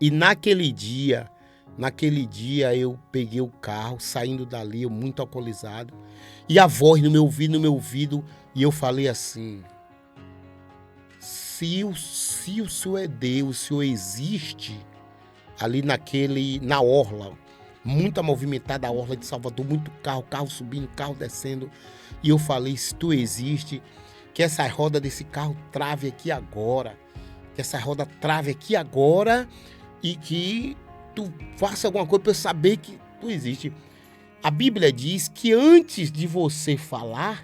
E naquele dia eu peguei o carro, saindo dali, eu muito alcoolizado, e a voz no meu ouvido, e eu falei assim: se o Senhor é Deus, o Senhor existe, ali na orla, muito movimentada a orla de Salvador, muito carro subindo, carro descendo, e eu falei: se tu existe, que essa roda desse carro trave aqui agora, e que tu faça alguma coisa para eu saber que tu existe. A Bíblia diz que antes de você falar,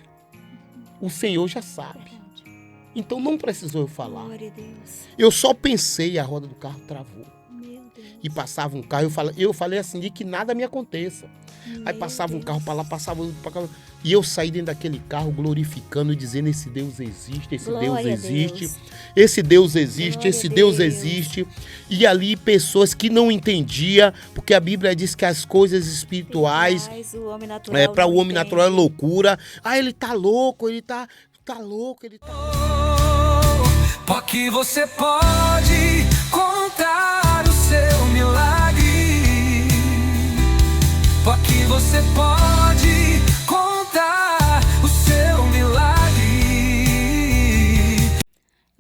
o Senhor já sabe. Então não precisou eu falar. Glória a Deus. Eu só pensei e a roda do carro travou. Meu Deus. E passava um carro, eu falei assim, de que nada me aconteça. Aí passava um carro para lá, passava outro para cá. E eu saí dentro daquele carro glorificando, dizendo: esse Deus existe, esse Deus existe, esse Deus existe, esse Deus existe. E ali pessoas que não entendiam, porque a Bíblia diz que as coisas espirituais, para o homem natural é loucura. Ah, ele tá louco, ele tá louco, ele tá... Porque você pode contar o seu milagre. Porque você pode contar o seu milagre.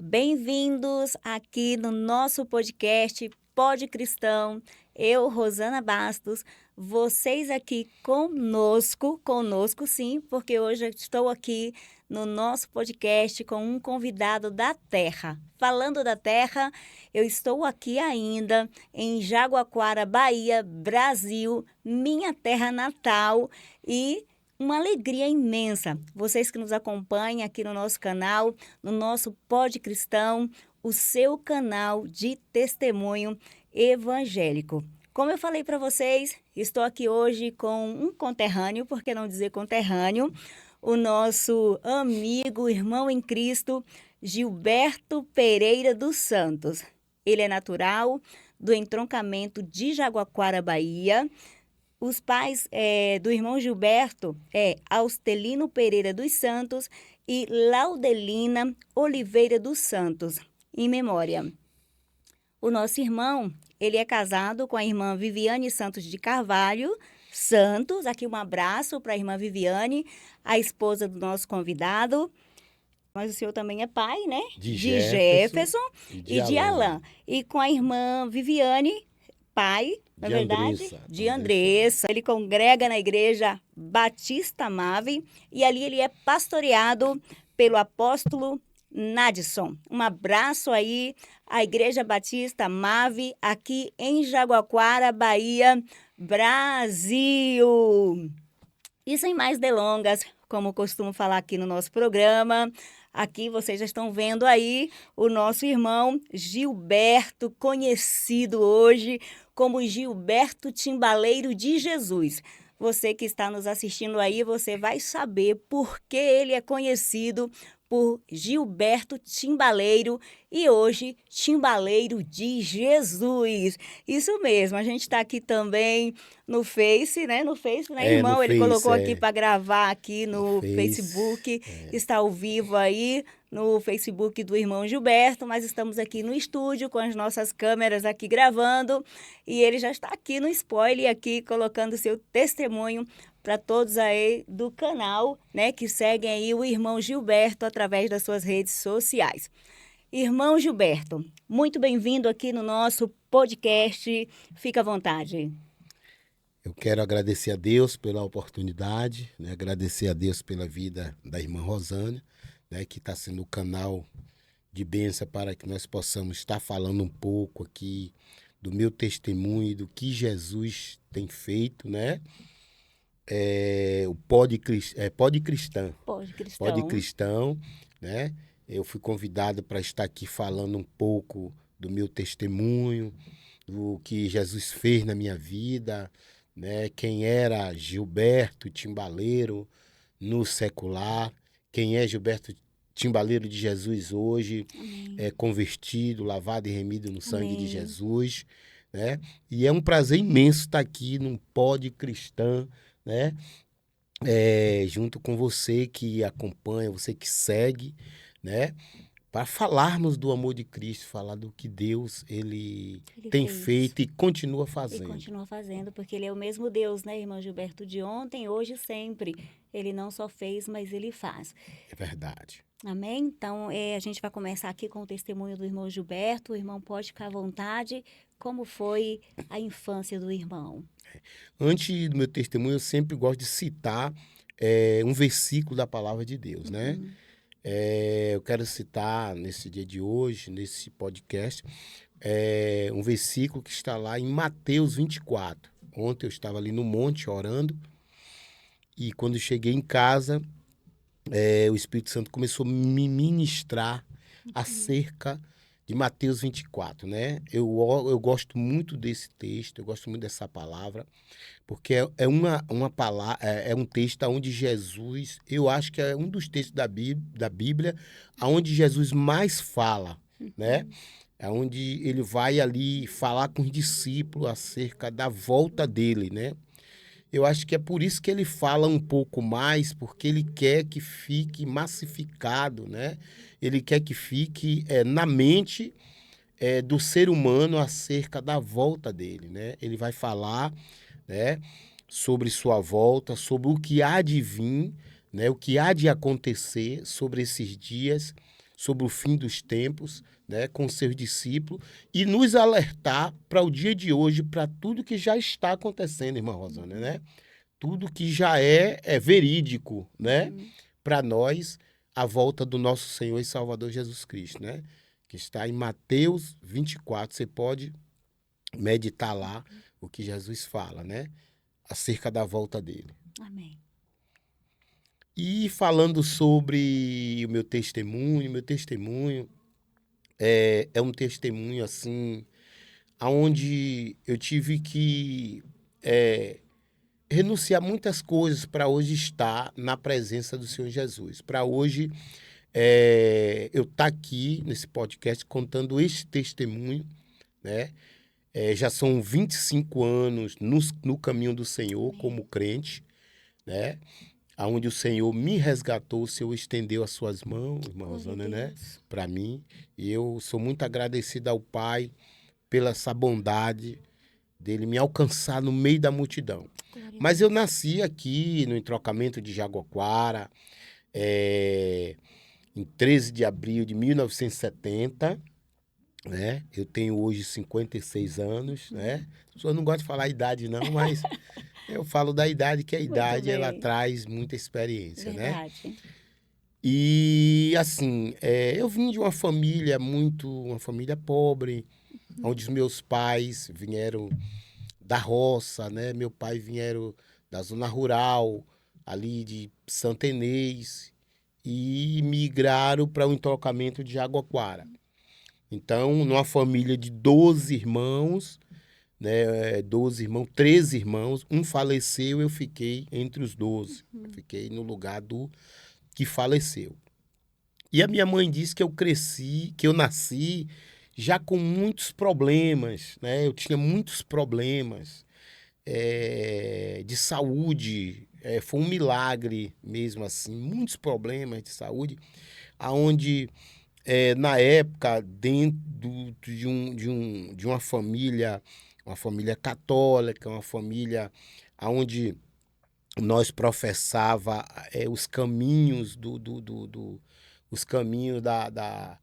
Bem-vindos aqui no nosso podcast Pod Cristão. Eu, Rosana Bastos, vocês aqui conosco sim, porque hoje eu estou aqui no nosso podcast com um convidado da terra. Falando da terra, eu estou aqui ainda em Jaguaquara, Bahia, Brasil, minha terra natal, e uma alegria imensa. Vocês que nos acompanham aqui no nosso canal, no nosso Pod Cristão, o seu canal de testemunho evangélico. Como eu falei para vocês, estou aqui hoje com um conterrâneo, por que não dizer conterrâneo, o nosso amigo, irmão em Cristo, Gilberto Pereira dos Santos. Ele é natural do entroncamento de Jaguaquara, Bahia. Os pais do irmão Gilberto é Austelino Pereira dos Santos e Laudelina Oliveira dos Santos, em memória. O nosso irmão, ele é casado com a irmã Viviane Santos de Carvalho Santos. Aqui um abraço para a irmã Viviane, a esposa do nosso convidado. Mas o senhor também é pai, né? De Jefferson e de Alain. E com a irmã Viviane, pai, na verdade, de Andressa. Ele congrega na igreja Batista Mave e ali ele é pastoreado pelo apóstolo Nadson. Um abraço aí à Igreja Batista Mave, aqui em Jaguaquara, Bahia, Brasil. E sem mais delongas, como costumo falar aqui no nosso programa, aqui vocês já estão vendo aí o nosso irmão Gilberto, conhecido hoje como Gilberto Timbaleiro de Jesus. Você que está nos assistindo aí, você vai saber por que ele é conhecido por Gilberto Timbaleiro e hoje Timbaleiro de Jesus. Isso mesmo, a gente está aqui também no Face, né? No Face, né, irmão? No ele Face, colocou aqui para gravar aqui no Facebook. É. Está ao vivo aí no Facebook do irmão Gilberto, mas estamos aqui no estúdio com as nossas câmeras aqui gravando e ele já está aqui no spoiler aqui colocando seu testemunho para todos aí do canal, né, que seguem aí o irmão Gilberto através das suas redes sociais. Irmão Gilberto, muito bem-vindo aqui no nosso podcast. Fica à vontade. Eu quero agradecer a Deus pela oportunidade, né? Agradecer a Deus pela vida da irmã Rosana, né? Que está sendo o canal de bênção para que nós possamos estar falando um pouco aqui do meu testemunho, do que Jesus tem feito, né? O Pod Cristão, né? Eu fui convidado para estar aqui falando um pouco do meu testemunho, do que Jesus fez na minha vida, né? Quem era Gilberto Timbaleiro no secular, quem é Gilberto Timbaleiro de Jesus hoje, convertido, lavado e remido no sangue de Jesus, né? E é um prazer imenso estar aqui num Pod Cristão, né? Junto com você que acompanha, você que segue, né? para falarmos do amor de Cristo, falar do que Deus ele tem fez. feito e continua E fazendo. continua fazendo, porque ele é o mesmo Deus, né, irmão Gilberto? De ontem, hoje e sempre. Ele não só fez, mas ele faz. É verdade. Amém? Então, a gente vai começar aqui com o testemunho do irmão Gilberto. O irmão pode ficar à vontade. Como foi a infância do irmão? Antes do meu testemunho, eu sempre gosto de citar um versículo da palavra de Deus, né? Eu quero citar nesse dia de hoje, nesse podcast, um versículo que está lá em Mateus 24. Ontem eu estava ali no monte orando e quando cheguei em casa, o Espírito Santo começou a me ministrar acerca de Mateus 24, né? Eu gosto muito desse texto, eu gosto muito dessa palavra, porque uma palavra, é um texto onde Jesus, eu acho que é um dos textos da Bíblia onde Jesus mais fala, né? É onde ele vai ali falar com os discípulos acerca da volta dele, né? Eu acho que é por isso que ele fala um pouco mais, porque ele quer que fique massificado, né? Ele quer que fique na mente do ser humano acerca da volta dele, né? Ele vai falar, né, sobre sua volta, sobre o que há de vir, né, o que há de acontecer sobre esses dias, sobre o fim dos tempos, né, com seus discípulos, e nos alertar para o dia de hoje, para tudo que já está acontecendo, irmã Rosânia, né? Tudo que já é verídico, né? Para nós, a volta do nosso Senhor e Salvador Jesus Cristo, né? Que está em Mateus 24. Você pode meditar lá o que Jesus fala, né? Acerca da volta dele. Amém. E falando sobre o meu testemunho é um testemunho assim, onde eu tive que renunciar muitas coisas para hoje estar na presença do Senhor Jesus. Para hoje eu estar aqui nesse podcast contando este testemunho, né? Já são 25 anos no caminho do Senhor como crente, né? Onde o Senhor me resgatou, o Senhor estendeu as suas mãos, irmã Rosânia, né? Para mim. E eu sou muito agradecido ao Pai pela essa bondade dele me alcançar no meio da multidão. Mas eu nasci aqui no entrocamento de Jaguaquara, em 13 de abril de 1970, né? Eu tenho hoje 56 anos, né? As pessoas não gostam de falar a idade não, mas eu falo da idade, que a idade ela traz muita experiência, Verdade. né? E assim, eu vim de uma família pobre, onde os meus pais vieram da roça, né? Meu pai vieram da zona rural, ali de Santa Inês, e migraram para o entrocamento de Jaguaquara. Então, numa família de 12 irmãos, né? 13 irmãos, um faleceu, eu fiquei entre os 12. Eu fiquei no lugar do que faleceu. E a minha mãe disse que eu nasci já com muitos problemas, né? Eu tinha muitos problemas de saúde, foi um milagre mesmo assim, muitos problemas de saúde, aonde na época, dentro de uma família católica, uma família onde nós professava os caminhos os caminhos da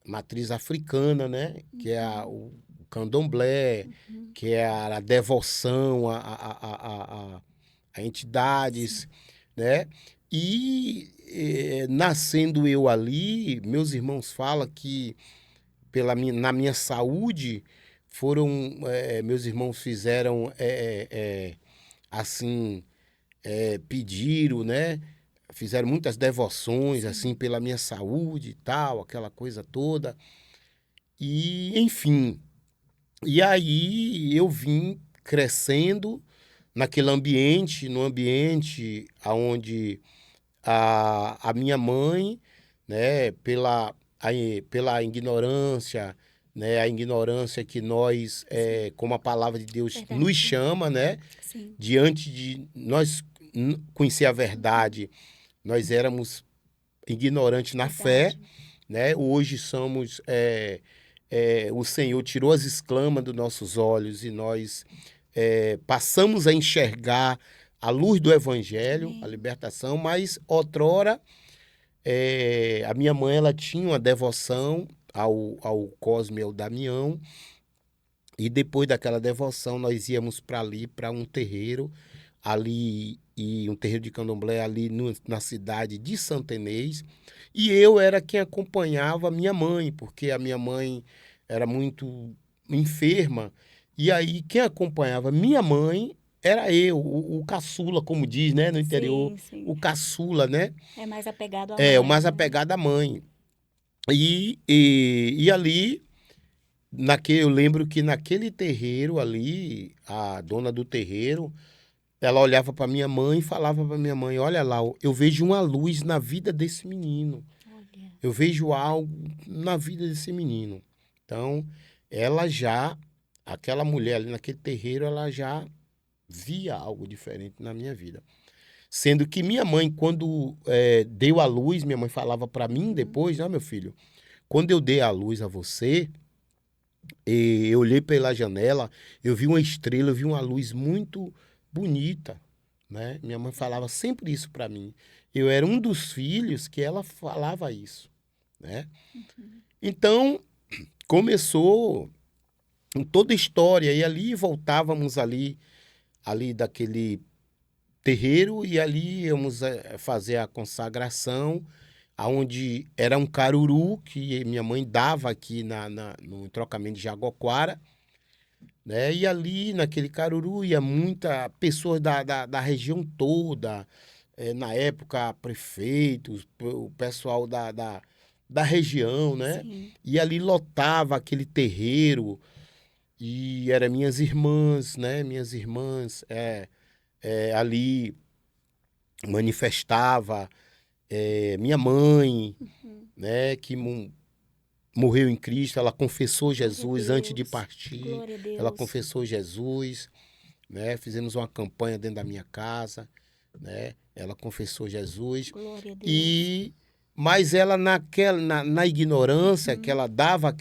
matriz africana, né? Que é o candomblé, que é a devoção a entidades, né? E nascendo eu ali, meus irmãos falam que na minha saúde meus irmãos fizeram assim, pediram, né? Fizeram muitas devoções, assim, pela minha saúde e tal, aquela coisa toda. E, enfim, e aí eu vim crescendo naquele ambiente, no ambiente onde a minha mãe, né, pela ignorância, né, a ignorância que nós, como a palavra de Deus nos chama, né, diante de nós conhecer a verdade, nós éramos ignorantes na fé, né? Hoje somos... o Senhor tirou as escamas dos nossos olhos e nós passamos a enxergar a luz do Evangelho, Amém. a libertação, mas outrora a minha mãe ela tinha uma devoção ao Cosme e ao Damião, e depois daquela devoção nós íamos para ali, para um terreiro, ali, e um terreiro de candomblé ali na cidade de Santa Inês, e eu era quem acompanhava a minha mãe, porque a minha mãe era muito enferma, e aí quem acompanhava minha mãe era eu, o caçula, como diz, né, no interior, Sim, sim. o caçula, né? É mais apegado à É, o mãe, mais né? apegado à mãe. E ali, eu lembro que naquele terreiro ali, a dona do terreiro, ela olhava para minha mãe e falava para minha mãe: olha lá, eu vejo uma luz na vida desse menino. Olha, Eu vejo algo na vida desse menino. Então, ela já, aquela mulher ali naquele terreiro, ela já via algo diferente na minha vida. Sendo que minha mãe, quando deu a luz, minha mãe falava para mim depois: meu filho, quando eu dei a luz a você, eu olhei pela janela, eu vi uma estrela, eu vi uma luz muito bonita, né? Minha mãe falava sempre isso para mim. Eu era um dos filhos que ela falava isso, né? Então, começou toda a história, e ali voltávamos ali daquele terreiro, e ali íamos fazer a consagração, aonde era um caruru que minha mãe dava aqui no entrocamento de Jaguaquara, né? E ali naquele caruru ia muita pessoas da região toda, na época prefeitos, o pessoal da região, né? sim. E ali lotava aquele terreiro, e eram minhas irmãs, né? Minhas irmãs ali manifestava, minha mãe, né? Que morreu em Cristo, ela confessou Jesus Glória a antes de Deus. partir, Glória a Deus. ela confessou Jesus, né? Fizemos uma campanha dentro da minha casa, né? Ela confessou Jesus. Glória a Deus. Mas ela na ignorância que ela dava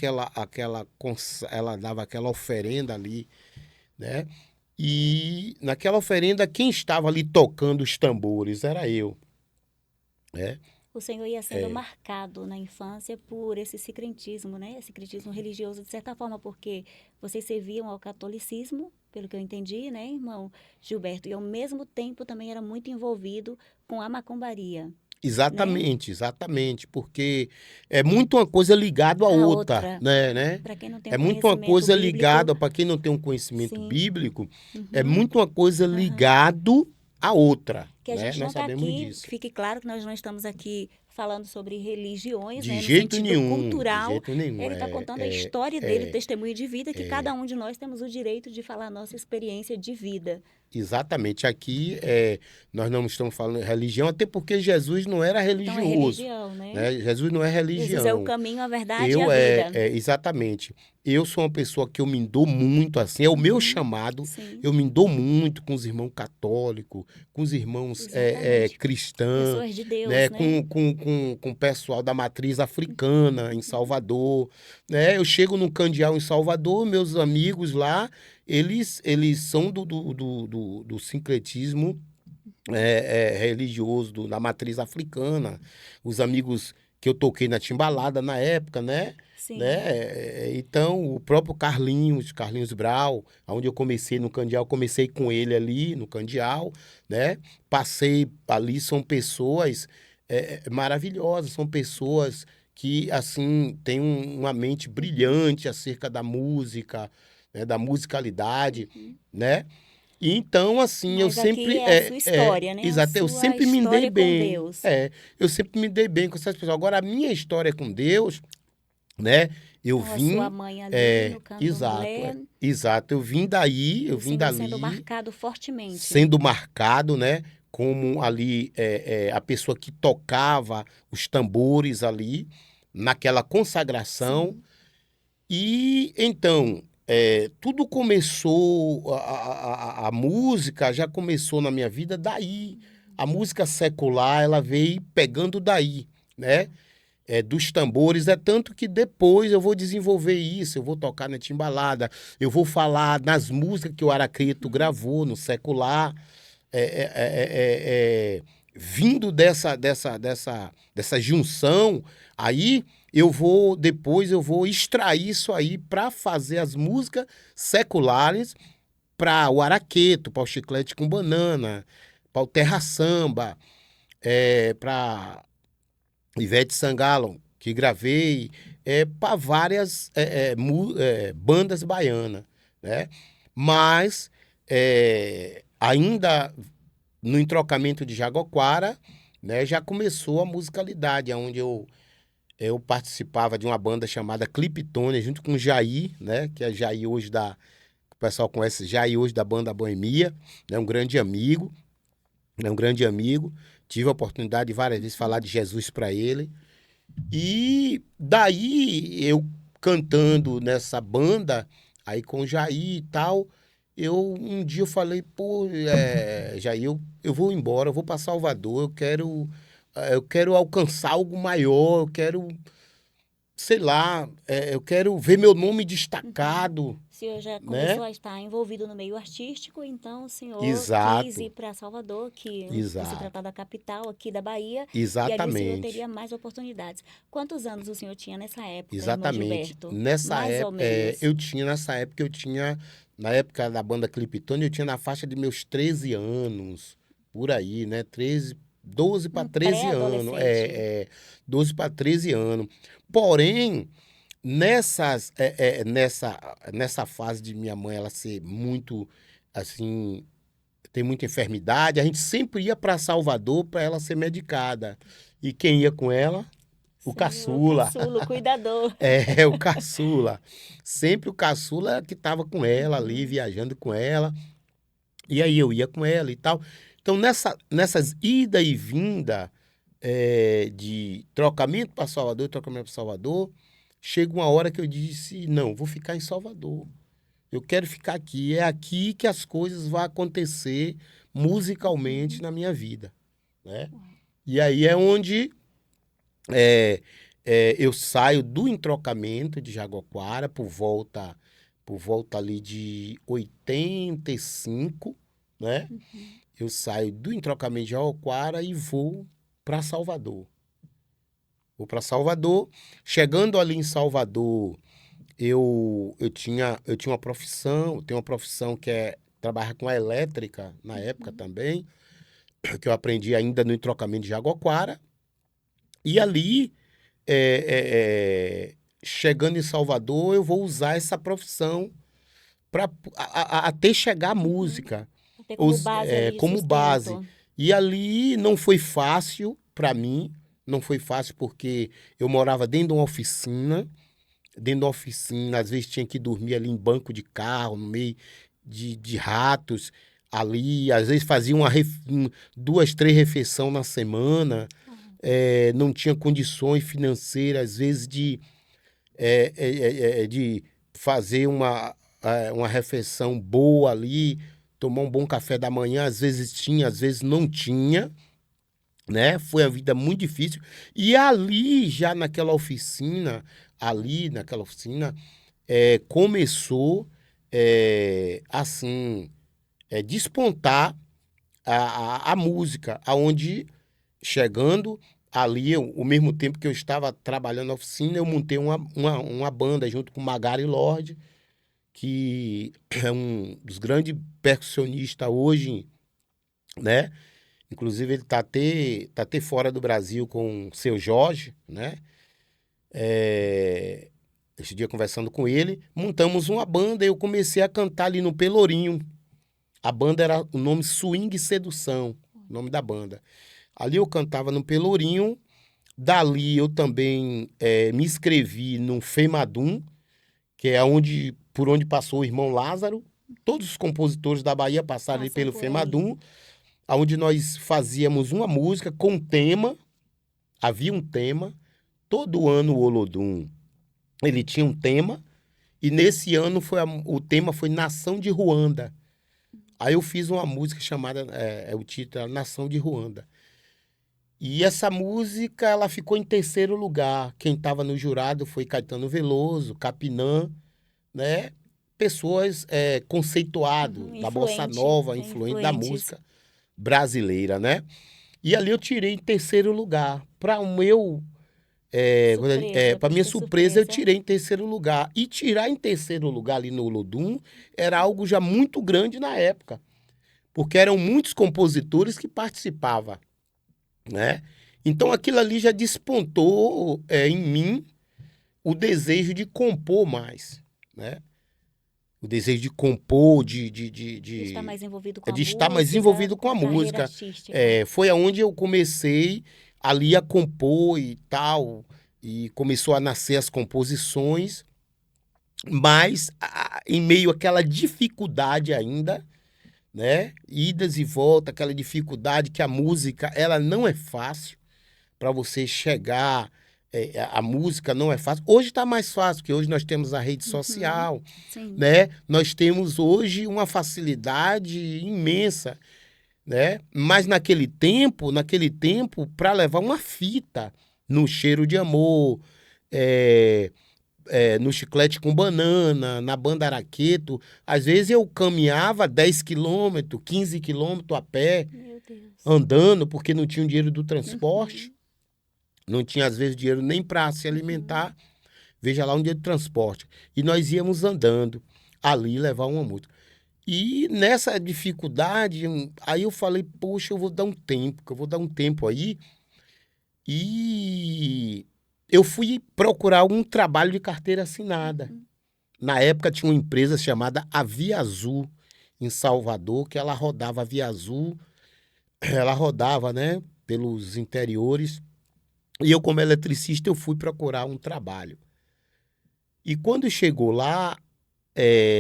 ela dava aquela oferenda ali, né? E naquela oferenda quem estava ali tocando os tambores era eu, né? O Senhor ia sendo marcado na infância por esse sincretismo, né? Esse sincretismo religioso, de certa forma, porque vocês serviam ao catolicismo, pelo que eu entendi, né, irmão Gilberto? E ao mesmo tempo também era muito envolvido com a macumbaria. Exatamente, porque é muito uma coisa ligada à A outra, outra, né? para quem não tem É um muito uma conhecimento coisa bíblico, ligada, para quem não tem um conhecimento sim. bíblico, é muito uma coisa ligado à outra, Que a né? gente não Nós está sabemos aqui, disso. fique claro que nós não estamos aqui falando sobre religiões, De né, no jeito sentido nenhum, cultural. de jeito nenhum. Ele está contando a história dele, o testemunho de vida, que cada um de nós temos o direito de falar a nossa experiência de vida. Exatamente. Aqui nós não estamos falando de religião, até porque Jesus não era Então é religioso, religião, né? né? Jesus não é religião. Jesus é o caminho, a verdade e a vida. Exatamente. Eu sou uma pessoa que eu me dou muito, assim, é o meu chamado. Sim. Eu me dou muito com os irmãos católicos, com os irmãos Exatamente. cristãos, Pessoas de Deus, né? né? Com o pessoal da matriz africana em Salvador, né? Eu chego no Candeal em Salvador, meus amigos lá, eles são do sincretismo religioso da matriz africana. Os amigos que eu toquei na Timbalada na época, né? Sim. Então, o próprio Carlinhos Brau, onde eu comecei no Candeal, comecei com ele ali no Candeal, né? Passei ali, são pessoas maravilhosas, são pessoas que, assim, têm uma mente brilhante acerca da música, né? Da musicalidade, né? E então, assim, eu Mas aqui sempre... é a sua história, né? Exato, eu A sua sempre me dei história com bem. Deus. Eu sempre me dei bem com essas pessoas. Agora, a minha história com Deus, né? Eu Então, vim... a sua mãe ali no candomblé, Exato. Eu vim daí, eu o vim Senhor dali, sendo marcado fortemente. sendo marcado, né? Como ali a pessoa que tocava os tambores ali, naquela consagração. Sim. E então, tudo começou, a música já começou na minha vida daí. A música secular, ela veio pegando daí, né? dos tambores, é tanto que depois eu vou desenvolver isso, eu vou tocar na timbalada, eu vou falar nas músicas que o Araqueto gravou no secular, vindo dessa junção, aí depois eu vou extrair isso aí para fazer as músicas seculares para o Araqueto, para o Chiclete com Banana, para o Terra Samba, para Ivete Sangalo, que gravei, para várias bandas baianas, né? Mas ainda no entrocamento de Jaguaquara, né, já começou a musicalidade, onde eu participava de uma banda chamada Cliptônia, junto com o Jair, né, que é Jair hoje o pessoal conhece Jair hoje da banda Boemia, né, um grande amigo, tive a oportunidade de várias vezes falar de Jesus para ele, e daí eu cantando nessa banda, aí com o Jair e tal, um dia eu falei, pô, Jair, eu vou embora, eu vou para Salvador, eu quero alcançar algo maior, eu quero, sei lá, eu quero ver meu nome destacado. O senhor já né? começou a estar envolvido no meio artístico, então o senhor Exato. quis ir para Salvador, que Exato. se tratar da capital aqui da Bahia, Exatamente. e ali o senhor teria mais oportunidades. Quantos anos o senhor tinha nessa época, Exatamente. irmão Gilberto? Nessa mais época, ou menos. na época da banda Cliptônia, eu tinha na faixa de meus 13 anos, por aí, né? 12 para 13 anos. 12 para 13 anos. Porém, nessa fase de minha mãe, ela ser muito, assim, tem muita enfermidade, a gente sempre ia para Salvador para ela ser medicada. E quem ia com ela? O caçula. O caçula, o cuidador. O caçula. Sempre o caçula que estava com ela ali, viajando com ela. E aí eu ia com ela e tal. Então, nessas ida e vinda de trocamento para Salvador, chega uma hora que eu disse, não, vou ficar em Salvador. Eu quero ficar aqui. É aqui que as coisas vão acontecer musicalmente na minha vida, né? E aí é onde eu saio do entrocamento de Jaguaquara por volta ali de 85, né? Eu saio do entrocamento de Jaguaquara e vou para Salvador. Chegando ali em Salvador, eu tinha uma profissão, eu tenho uma profissão que é trabalhar com a elétrica na época também, que eu aprendi ainda no entrocamento de Jaguaquara. E ali, chegando em Salvador, eu vou usar essa profissão para até chegar a música. Até como base ali de como sustento. base. E ali não foi fácil para mim, porque eu morava dentro de uma oficina, às vezes tinha que dormir ali em banco de carro, no meio de ratos, ali, às vezes fazia 2, 3 refeições na semana, não tinha condições financeiras, às vezes, de fazer uma refeição boa ali, tomar um bom café da manhã, às vezes tinha, às vezes não tinha, né? Foi a vida muito difícil. E ali, já naquela oficina, começou, assim, despontar a música, aonde, chegando ali, ao mesmo tempo que eu estava trabalhando na oficina, eu montei uma banda junto com o Magari Lorde, que é um dos grandes percussionistas hoje, né? Inclusive, ele tá até fora do Brasil com o seu Jorge, né? Esse dia, conversando com ele, montamos uma banda e eu comecei a cantar ali no Pelourinho. A banda era o nome Swing Sedução, o nome da banda. Ali eu cantava no Pelourinho, dali eu também me inscrevi no FEMADUM, que é por onde passou o irmão Lázaro. Todos os compositores da Bahia passaram ali pelo FEMADUM, onde nós fazíamos uma música com tema, havia um tema, todo ano o Olodum, ele tinha um tema, e nesse ano o tema foi Nação de Ruanda. Aí eu fiz uma música chamada, o título era Nação de Ruanda. E essa música, ela ficou em terceiro lugar. Quem estava no jurado foi Caetano Veloso, Capinã, né? Pessoas conceituadas da Bossa Nova, influente da influentes. música brasileira, né? E ali eu tirei em terceiro lugar. Para o meu, Surpresa, para minha muita surpresa, eu surpresa. tirei em terceiro lugar. E tirar em terceiro lugar ali no Olodum era algo já muito grande na época, porque eram muitos compositores que participavam, né? Então aquilo ali já despontou em mim o desejo de compor mais, né? O desejo de compor, De estar mais envolvido com a de estar mais música, envolvido com com a a carreira música. artística. Foi aonde eu comecei ali a compor e tal, e começou a nascer as composições, mas em meio àquela dificuldade ainda, né? Idas e voltas, aquela dificuldade que a música, ela não é fácil para você chegar. A música não é fácil. Hoje está mais fácil, porque hoje nós temos a rede social, Sim. né? Nós temos hoje uma facilidade imensa, né? Mas naquele tempo, para levar uma fita no Cheiro de Amor, no Chiclete com Banana, na Banda Araqueto, às vezes eu caminhava 10 quilômetros, 15 quilômetros a pé, Meu Deus. andando, porque não tinha o dinheiro do transporte, não tinha às vezes dinheiro nem para se alimentar, veja lá um dia de transporte. E nós íamos andando ali levar uma música. E nessa dificuldade, aí eu falei, poxa, eu vou dar um tempo aí. E eu fui procurar um trabalho de carteira assinada. Na época tinha uma empresa chamada Avia Azul, em Salvador, que ela rodava a Via Azul, ela rodava, né, pelos interiores. E eu, como eletricista, eu fui procurar um trabalho. E quando chegou lá,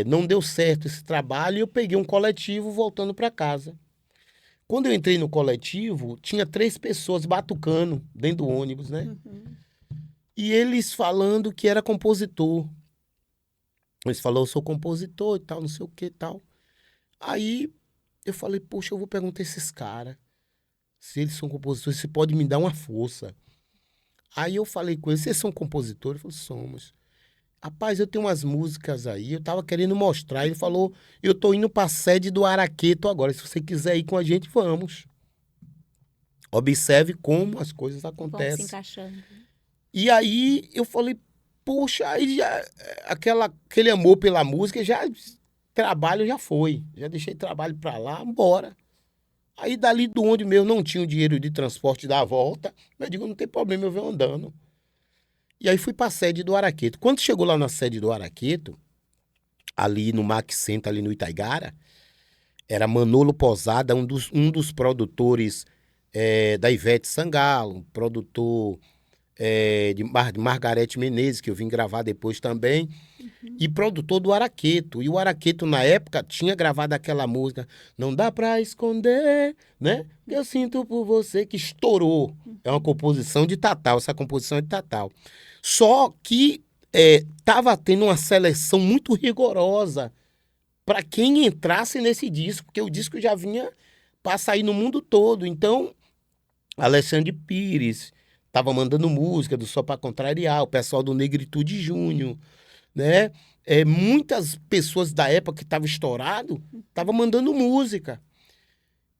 não deu certo esse trabalho e eu peguei um coletivo voltando para casa. Quando eu entrei no coletivo, tinha 3 pessoas batucando dentro do ônibus, né? E eles falando que era compositor. Eles falaram, eu sou compositor e tal, não sei o que e tal. Aí eu falei, poxa, eu vou perguntar a esses caras se eles são compositores, se pode me dar uma força. Aí eu falei com eles, vocês são compositores? Ele falou, somos. Rapaz, eu tenho umas músicas aí, eu tava querendo mostrar. Ele falou, eu tô indo pra sede do Araqueto agora, se você quiser ir com a gente, vamos. Observe como as coisas Vão se acontecem. encaixando. E aí eu falei, poxa, aí já, aquele amor pela música, trabalho já foi. Já deixei trabalho pra lá, bora. Aí dali do onde meu não tinha o dinheiro de transporte da volta, eu digo, não tem problema, eu venho andando. E aí fui pra sede do Araqueto. Quando chegou lá na sede do Araqueto, ali no Max Center, ali no Itaigara, era Manolo Posada, um dos produtores da Ivete Sangalo, um produtor de Margarete Menezes, que eu vim gravar depois também, e produtor do Araqueto. E o Araqueto, na época, tinha gravado aquela música Não Dá Pra Esconder, né? Que eu sinto por você, que estourou. É uma composição de Tatal, essa composição é de Tatal. Só que tava tendo uma seleção muito rigorosa para quem entrasse nesse disco, porque o disco já vinha para sair no mundo todo. Então, Alexandre Pires estava mandando música do Só Pra Contrariar, o pessoal do Negritude Júnior, né? Muitas pessoas da época que estavam estourado estavam mandando música.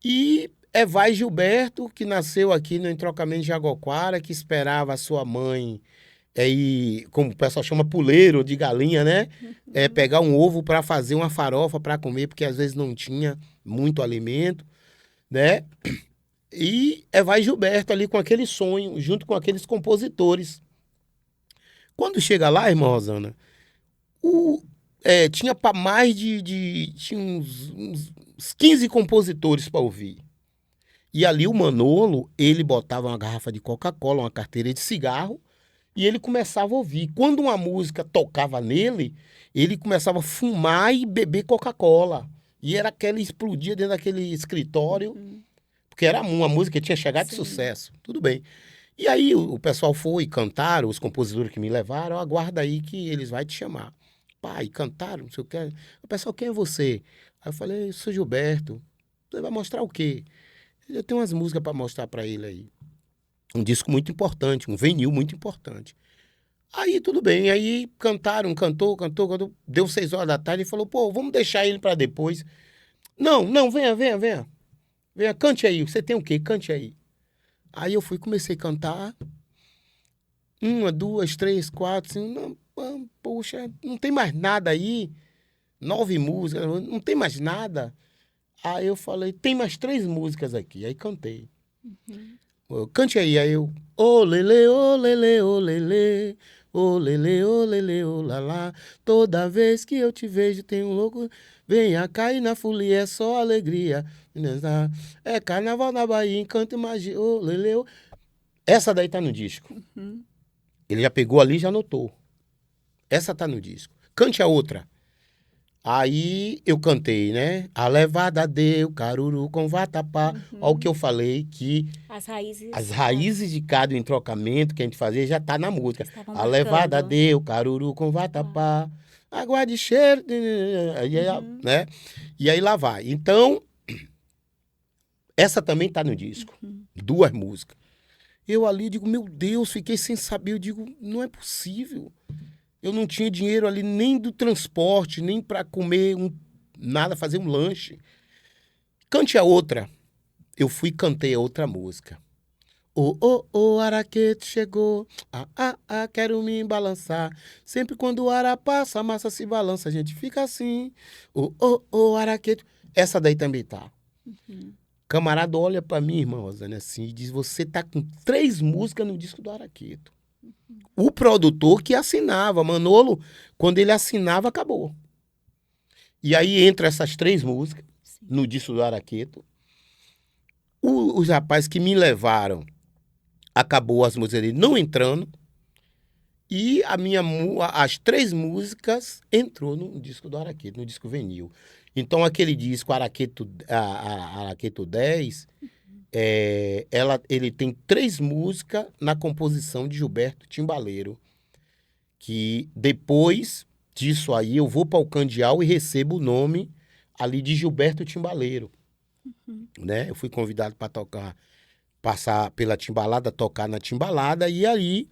E Vai Gilberto, que nasceu aqui no entrocamento de Jaguaquara, que esperava a sua mãe, como o pessoal chama, puleiro de galinha, né? Pegar um ovo para fazer uma farofa para comer, porque às vezes não tinha muito alimento, né? E Vai Gilberto ali com aquele sonho, junto com aqueles compositores. Quando chega lá, irmã Rosana, tinha para mais tinha uns 15 compositores para ouvir. E ali o Manolo, ele botava uma garrafa de Coca-Cola, uma carteira de cigarro, e ele começava a ouvir. Quando uma música tocava nele, ele começava a fumar e beber Coca-Cola. E era aquela explodia dentro daquele escritório, porque era uma música que tinha chegado de sucesso. Tudo bem. E aí o pessoal foi, cantaram, os compositores que me levaram, aguarda aí que eles vão te chamar. Pai, cantaram, não sei o que. O pessoal, quem é você? Aí eu falei, sou Gilberto. Você vai mostrar o quê? Eu tenho umas músicas para mostrar para ele aí. Um disco muito importante, um vinil muito importante. Aí tudo bem, aí cantaram, cantou, deu 6 horas da tarde e falou, pô, vamos deixar ele para depois. Não, venha. Venha, cante aí, você tem o quê? Cante aí. Aí eu fui, comecei a cantar. 1, 2, 3, 4, 5, não, poxa, não tem mais nada aí. 9 músicas, não tem mais nada. Aí eu falei, tem mais 3 músicas aqui. Aí cantei. Cante aí eu, ô lele, ô lele, ô lele, ô lele, ô lele, ô lalá. Toda vez que eu te vejo tem um louco, venha cair na folia, é só alegria. É carnaval na Bahia, encanto e magia, ô lele, ô. Essa daí tá no disco. Ele já pegou ali e já anotou. Essa tá no disco. Cante a outra. Aí eu cantei, né? A levada deu, caruru com vatapá. Olha o que eu falei, que as raízes de cada entrocamento que a gente fazia já tá na música. Estavam A levada marcando. deu, caruru com vatapá. Água de cheiro, aí, né? E aí lá vai. Então, essa também tá no disco. 2 músicas. Eu ali digo, meu Deus, fiquei sem saber. Eu digo, não é possível. Eu não tinha dinheiro ali nem do transporte, nem para comer nada, fazer um lanche. Cante a outra. Eu fui e cantei a outra música. Araqueto chegou. Quero me balançar. Sempre quando o ara passa, a massa se balança, a gente fica assim. Araqueto. Essa daí também tá. Camarada olha pra mim, irmã Rosane, assim, e diz, você tá com 3 músicas no disco do Araqueto. O produtor que assinava, Manolo, quando ele assinava, acabou. E aí entra essas 3 músicas no disco do Araqueto. Os rapazes que me levaram, acabou as músicas dele não entrando. E as 3 músicas entrou no disco do Araqueto, no disco vinil. Então aquele disco, Araqueto 10, ele tem 3 músicas na composição de Gilberto Timbaleiro, que depois disso aí eu vou para o Candial e recebo o nome ali de Gilberto Timbaleiro, né? Eu fui convidado para passar pela Timbalada, tocar na Timbalada, e aí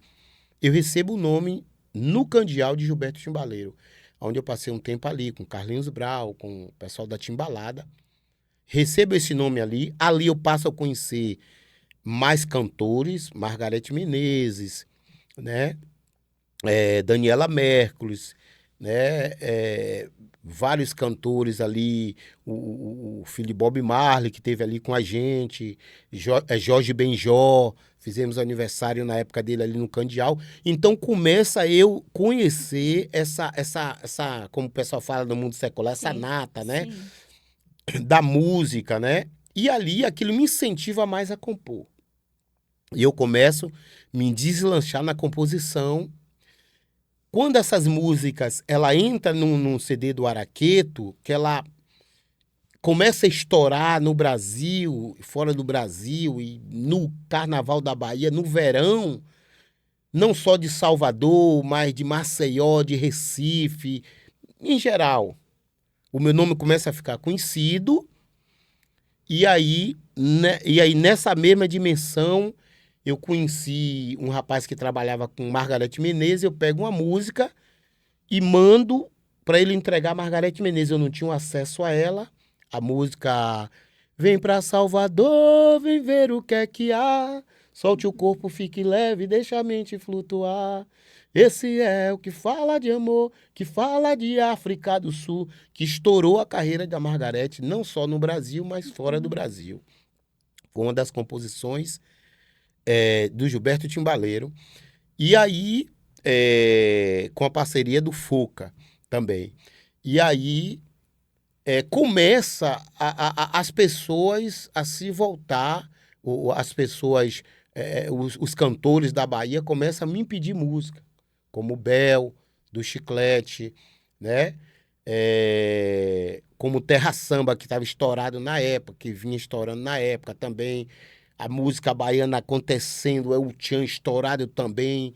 eu recebo o nome no Candial de Gilberto Timbaleiro, onde eu passei um tempo ali com Carlinhos Brau, com o pessoal da Timbalada. Recebo esse nome ali eu passo a conhecer mais cantores, Margareth Menezes, né? Daniela Mercules, né? Vários cantores ali, o filho Bob Marley, que esteve ali com a gente, Jorge Benjó, fizemos aniversário na época dele ali no Candial. Então começa eu conhecer essa como o pessoal fala no mundo secular, essa nata, né? Sim. Da música, né? E ali aquilo me incentiva mais a compor. E eu começo a me deslanchar na composição. Quando essas músicas, ela entra num CD do Araqueto, que ela começa a estourar no Brasil, fora do Brasil, e no Carnaval da Bahia, no verão, não só de Salvador, mas de Maceió, de Recife, em geral. O meu nome começa a ficar conhecido, e aí nessa mesma dimensão, eu conheci um rapaz que trabalhava com Margareth Menezes, eu pego uma música e mando para ele entregar a Margareth Menezes. Eu não tinha acesso a ela. A música vem pra Salvador, vem ver o que é que há, solte o corpo, fique leve, deixa a mente flutuar. Esse é o que fala de amor, que fala de África do Sul, que estourou a carreira da Margareth, não só no Brasil, mas fora do Brasil. Foi uma das composições do Gilberto Timbaleiro. E aí, com a parceria do Fuca também. E aí, começa as pessoas a se voltar, as pessoas, os cantores da Bahia começam a me pedir música, como o Bel, do Chiclete, né? Como Terra Samba, que estava estourado na época, que vinha estourando na época também. A música baiana acontecendo, o Tchan estourado também.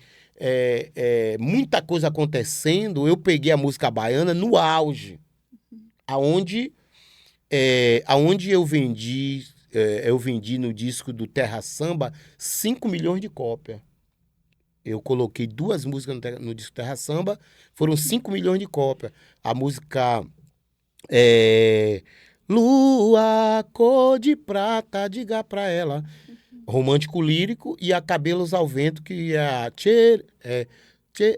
Muita coisa acontecendo. Eu peguei a música baiana no auge, aonde eu vendi eu vendi no disco do Terra Samba 5 milhões de cópias. Eu coloquei 2 músicas no disco Terra Samba, foram 5 milhões de cópias. A música Lua, cor de prata, diga pra ela. Romântico lírico, e a Cabelos ao Vento, que é a tchere, tchê,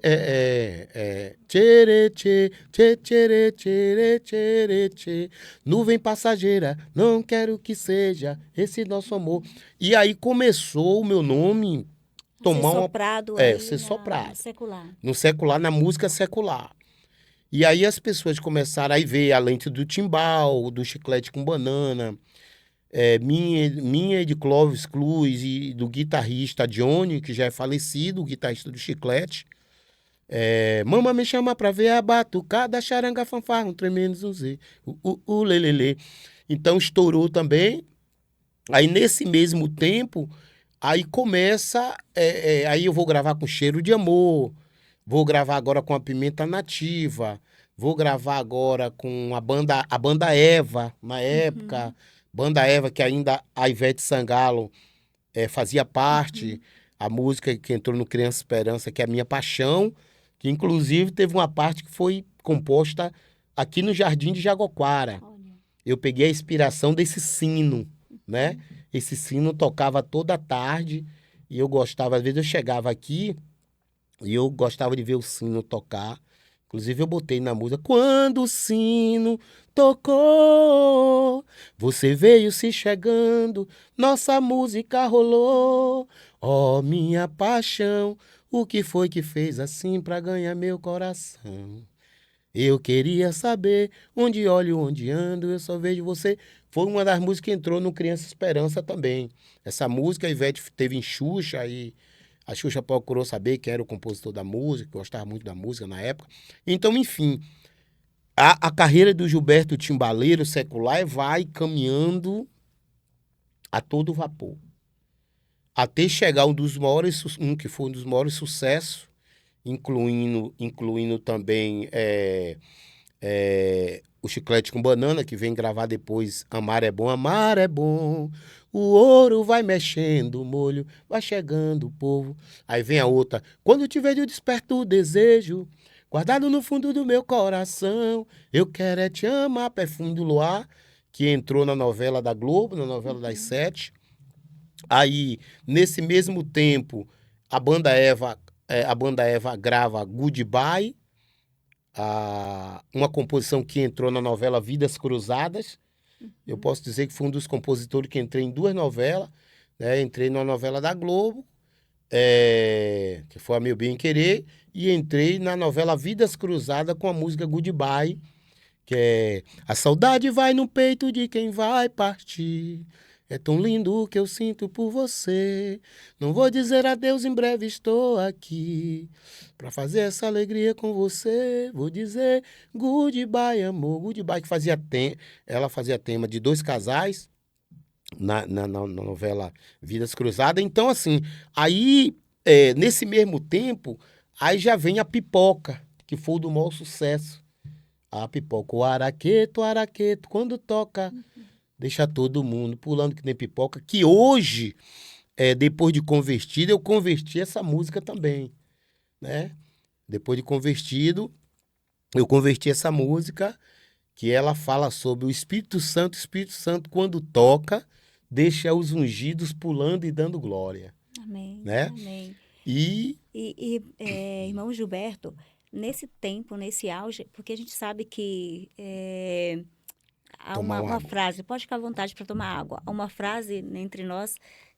tchê, tchere, tchere, tchere, tchê. Nuvem passageira, não quero que seja esse nosso amor. E aí começou o meu nome tomar Ser uma... soprado aí ser soprado. na secular. No secular, na música secular. E aí as pessoas começaram a ver a lente do timbal, do chiclete com banana, minha e de Clóvis Cruz e do guitarrista Johnny, que já é falecido, o guitarrista do chiclete. Mama me chama pra ver a batucada, charanga, fanfarra, um tremendo zuzê, lelele. Então estourou também. Aí nesse mesmo tempo, aí começa, aí eu vou gravar com Cheiro de Amor, vou gravar agora com a Pimenta Nativa, vou gravar agora com a banda Eva, na época, banda Eva, que ainda a Ivete Sangalo fazia parte, a música que entrou no Criança Esperança, que é a Minha Paixão, que inclusive teve uma parte que foi composta aqui no Jardim de Jaguaquara. Olha. Eu peguei a inspiração desse sino, né? Esse sino tocava toda tarde e eu gostava, às vezes eu chegava aqui e eu gostava de ver o sino tocar. Inclusive eu botei na música, quando o sino tocou, você veio se chegando, nossa música rolou. Ó, minha paixão, o que foi que fez assim pra ganhar meu coração? Eu queria saber, onde olho, onde ando, eu só vejo você. Foi uma das músicas que entrou no Criança Esperança também. Essa música a Ivete teve em Xuxa e a Xuxa procurou saber quem era o compositor da música, gostava muito da música na época. Então, enfim, a carreira do Gilberto Timbaleiro secular vai caminhando a todo vapor. Até chegar um que foi um dos maiores sucessos, incluindo também o Chiclete com Banana, que vem gravar depois Amar é bom, o ouro vai mexendo, o molho vai chegando, o povo. Aí vem a outra, quando te vejo eu desperto o desejo, guardado no fundo do meu coração, eu quero é te amar, Perfume do Luar, que entrou na novela da Globo, na novela das 7. Aí, nesse mesmo tempo, a banda Eva grava Goodbye, uma composição que entrou na novela Vidas Cruzadas. Eu posso dizer que foi um dos compositores que entrei em 2 novelas, né? Entrei na novela da Globo, que foi a Meu Bem Querer, e entrei na novela Vidas Cruzadas com a música Goodbye, que é a saudade vai no peito de quem vai partir. É tão lindo o que eu sinto por você. Não vou dizer adeus, em breve estou aqui pra fazer essa alegria com você. Vou dizer goodbye, amor. Goodbye, que ela fazia tema de 2 casais na novela Vidas Cruzadas. Então, assim, aí, nesse mesmo tempo, aí já vem a Pipoca, que foi o do maior sucesso. A Pipoca, o araqueto, quando toca... Deixa todo mundo pulando que nem pipoca, que hoje, depois de convertido, eu converti essa música também, né? Depois de convertido, eu converti essa música, que ela fala sobre o Espírito Santo, quando toca, deixa os ungidos pulando e dando glória. Amém, né? amém. E Irmão Gilberto, nesse tempo, nesse auge, porque a gente sabe que há Tomar uma água. frase, pode ficar à vontade para tomar água, há uma frase, né, entre nós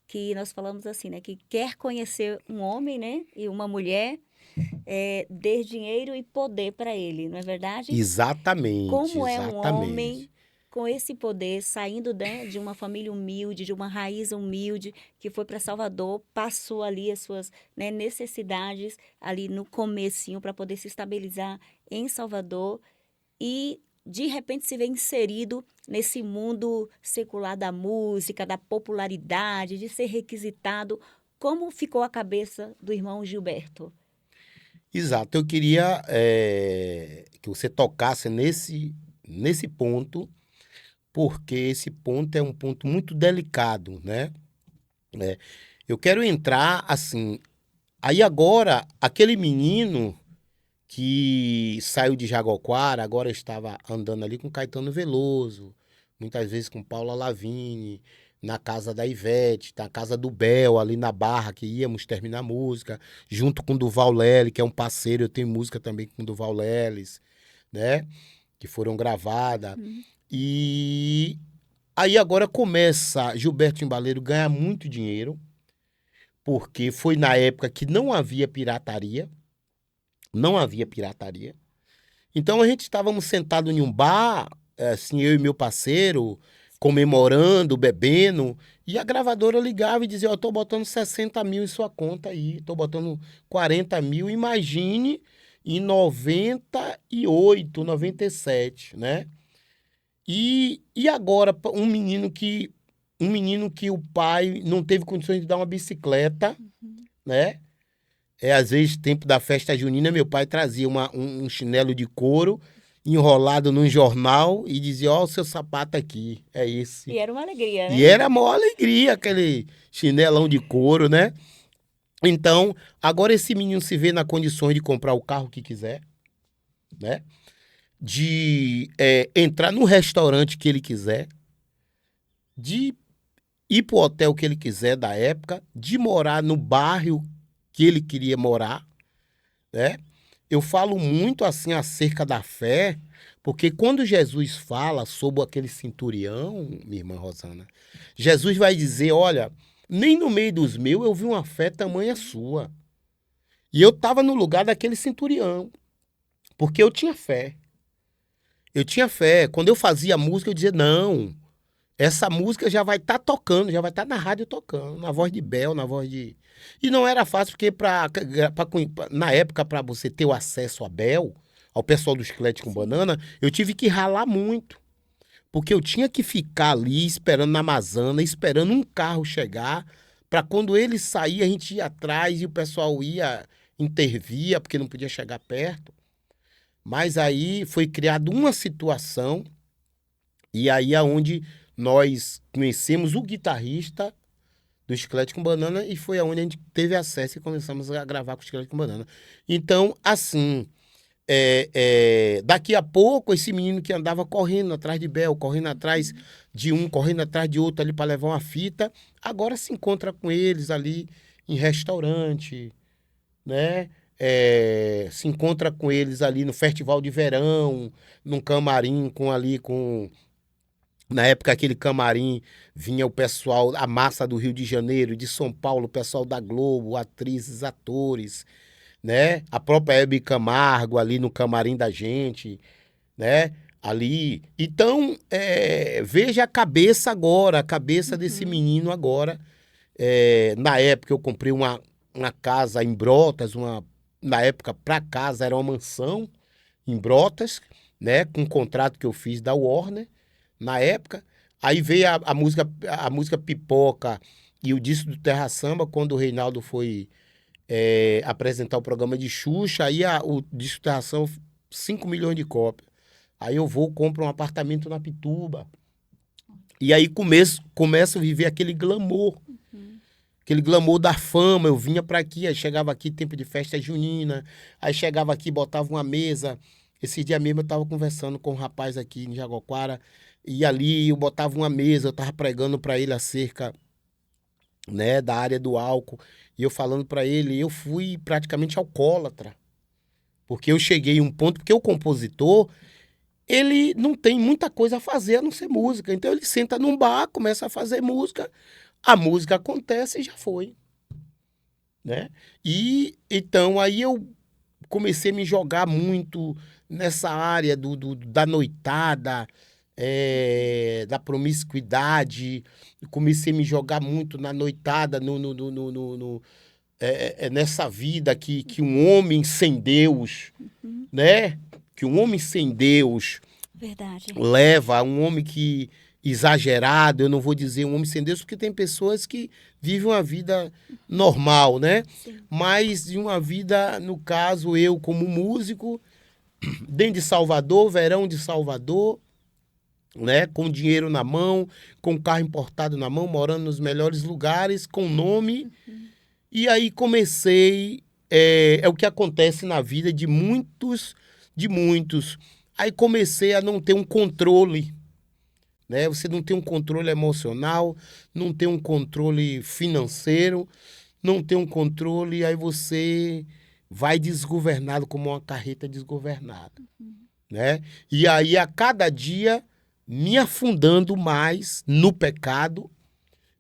que nós falamos assim, né, que quer conhecer um homem, né, e uma mulher, dê dinheiro e poder para ele, não é verdade? exatamente, Como é um homem exatamente. com esse poder, saindo, né, de uma família humilde, de uma raiz humilde, que foi para Salvador, passou ali as suas, né, necessidades ali no comecinho para poder se estabilizar em Salvador e de repente se vê inserido nesse mundo secular da música, da popularidade, de ser requisitado. Como ficou a cabeça do irmão Gilberto? Exato, eu queria que você tocasse nesse ponto, porque esse ponto é um ponto muito delicado, né? Eu quero entrar assim. Aí agora, aquele menino que saiu de Jaguarara, agora estava andando ali com Caetano Veloso, muitas vezes com Paula Lavigne, na casa da Ivete, na casa do Bel, ali na Barra, que íamos terminar a música, junto com o Duval Leles, que é um parceiro, eu tenho música também com o Duval Leles, né? Que foram gravadas. E aí agora começa Gilberto Timbaleiro ganhar muito dinheiro, porque foi na época que não havia pirataria. Não havia pirataria. Então a gente estávamos sentados em um bar, assim, eu e meu parceiro, comemorando, bebendo, e a gravadora ligava e dizia, ó, eu tô botando 60 mil em sua conta aí, tô botando 40 mil, imagine em 98, 97, né? E agora, um menino que o pai não teve condições de dar uma bicicleta, né? Às vezes, tempo da festa junina, meu pai trazia um chinelo de couro enrolado num jornal e dizia, ó, o seu sapato aqui, é esse. E era uma alegria, né? E era a maior alegria, aquele chinelão de couro, né? Então, agora esse menino se vê na condições de comprar o carro que quiser, né? De entrar no restaurante que ele quiser, de ir pro hotel que ele quiser da época, de morar no bairro que ele queria morar, né? Eu falo muito assim acerca da fé, porque quando Jesus fala sobre aquele centurião, minha irmã Rosana, Jesus vai dizer, olha, nem no meio dos meus eu vi uma fé tamanha sua. E eu estava no lugar daquele centurião, porque eu tinha fé. Eu tinha fé. Quando eu fazia música, eu dizia, não, essa música já vai estar tocando, já vai estar na rádio tocando, na voz de Bel, na voz de... E não era fácil, porque na época, para você ter o acesso a Bel, ao pessoal do Chiclete com Banana, eu tive que ralar muito. Porque eu tinha que ficar ali esperando na Amazônia, esperando um carro chegar, para quando ele sair, a gente ia atrás e o pessoal ia, intervia, porque não podia chegar perto. Mas aí foi criada uma situação, e aí é onde nós conhecemos o guitarrista do Chiclete com Banana e foi aonde a gente teve acesso e começamos a gravar com o Chiclete com Banana. Então, assim, daqui a pouco, esse menino que andava correndo atrás de Bel, correndo atrás de um, correndo atrás de outro ali para levar uma fita, agora se encontra com eles ali em restaurante, né? Se encontra com eles ali no festival de verão, num camarim com... Na época, aquele camarim, vinha o pessoal, a massa do Rio de Janeiro, de São Paulo, o pessoal da Globo, atrizes, atores, né? A própria Hebe Camargo ali no camarim da gente, né? Ali. Então, veja a cabeça agora, a cabeça desse menino agora. Na época, eu comprei uma casa em Brotas, na época, para casa, era uma mansão em Brotas, né? Com um contrato que eu fiz da Warner. Na época, aí veio a música Pipoca e o disco do Terra Samba, quando o Reinaldo foi apresentar o programa de Xuxa, aí o disco do Terra Samba, 5 milhões de cópias. Aí eu compro um apartamento na Pituba. E aí começo a viver aquele glamour. Aquele glamour da fama. Eu vinha pra aqui, aí chegava aqui, tempo de festa junina, aí chegava aqui, botava uma mesa. Esse dia mesmo eu tava conversando com um rapaz aqui em Jaguarara, e ali eu botava uma mesa, eu tava pregando para ele acerca, né, da área do álcool, e eu falando para ele, eu fui praticamente alcoólatra, porque eu cheguei em um ponto, porque o compositor, ele não tem muita coisa a fazer a não ser música, então ele senta num bar, começa a fazer música, a música acontece e já foi, né? E então aí eu comecei a me jogar muito nessa área da noitada, da promiscuidade, comecei a me jogar muito na noitada, nessa vida que um homem sem Deus, né? Que um homem sem Deus Verdade. leva, um homem que exagerado, eu não vou dizer um homem sem Deus, porque tem pessoas que vivem uma vida normal, né? Sim. Mas de uma vida, no caso, eu como músico, dentro de Salvador, verão de Salvador, né? Com dinheiro na mão, com carro importado na mão, morando nos melhores lugares, com nome. E aí comecei, é o que acontece na vida de muitos. Aí comecei a não ter um controle, né? Você não tem um controle emocional, não tem um controle financeiro, não tem um controle, aí você vai desgovernado como uma carreta desgovernada, né? E aí a cada dia me afundando mais no pecado,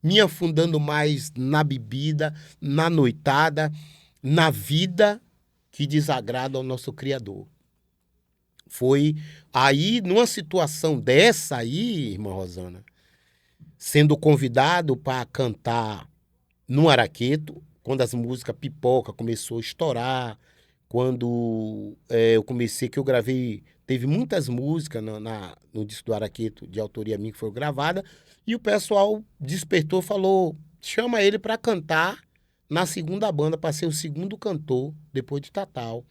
me afundando mais na bebida, na noitada, na vida que desagrada ao nosso Criador. Foi aí, numa situação dessa aí, irmã Rosana, sendo convidado para cantar no Araqueto, quando as músicas Pipoca começou a estourar, quando eu comecei, que eu gravei, teve muitas músicas no disco do Araqueto, de autoria minha, que foi gravada, e o pessoal despertou, falou, chama ele para cantar na segunda banda, para ser o segundo cantor, depois de Tatal.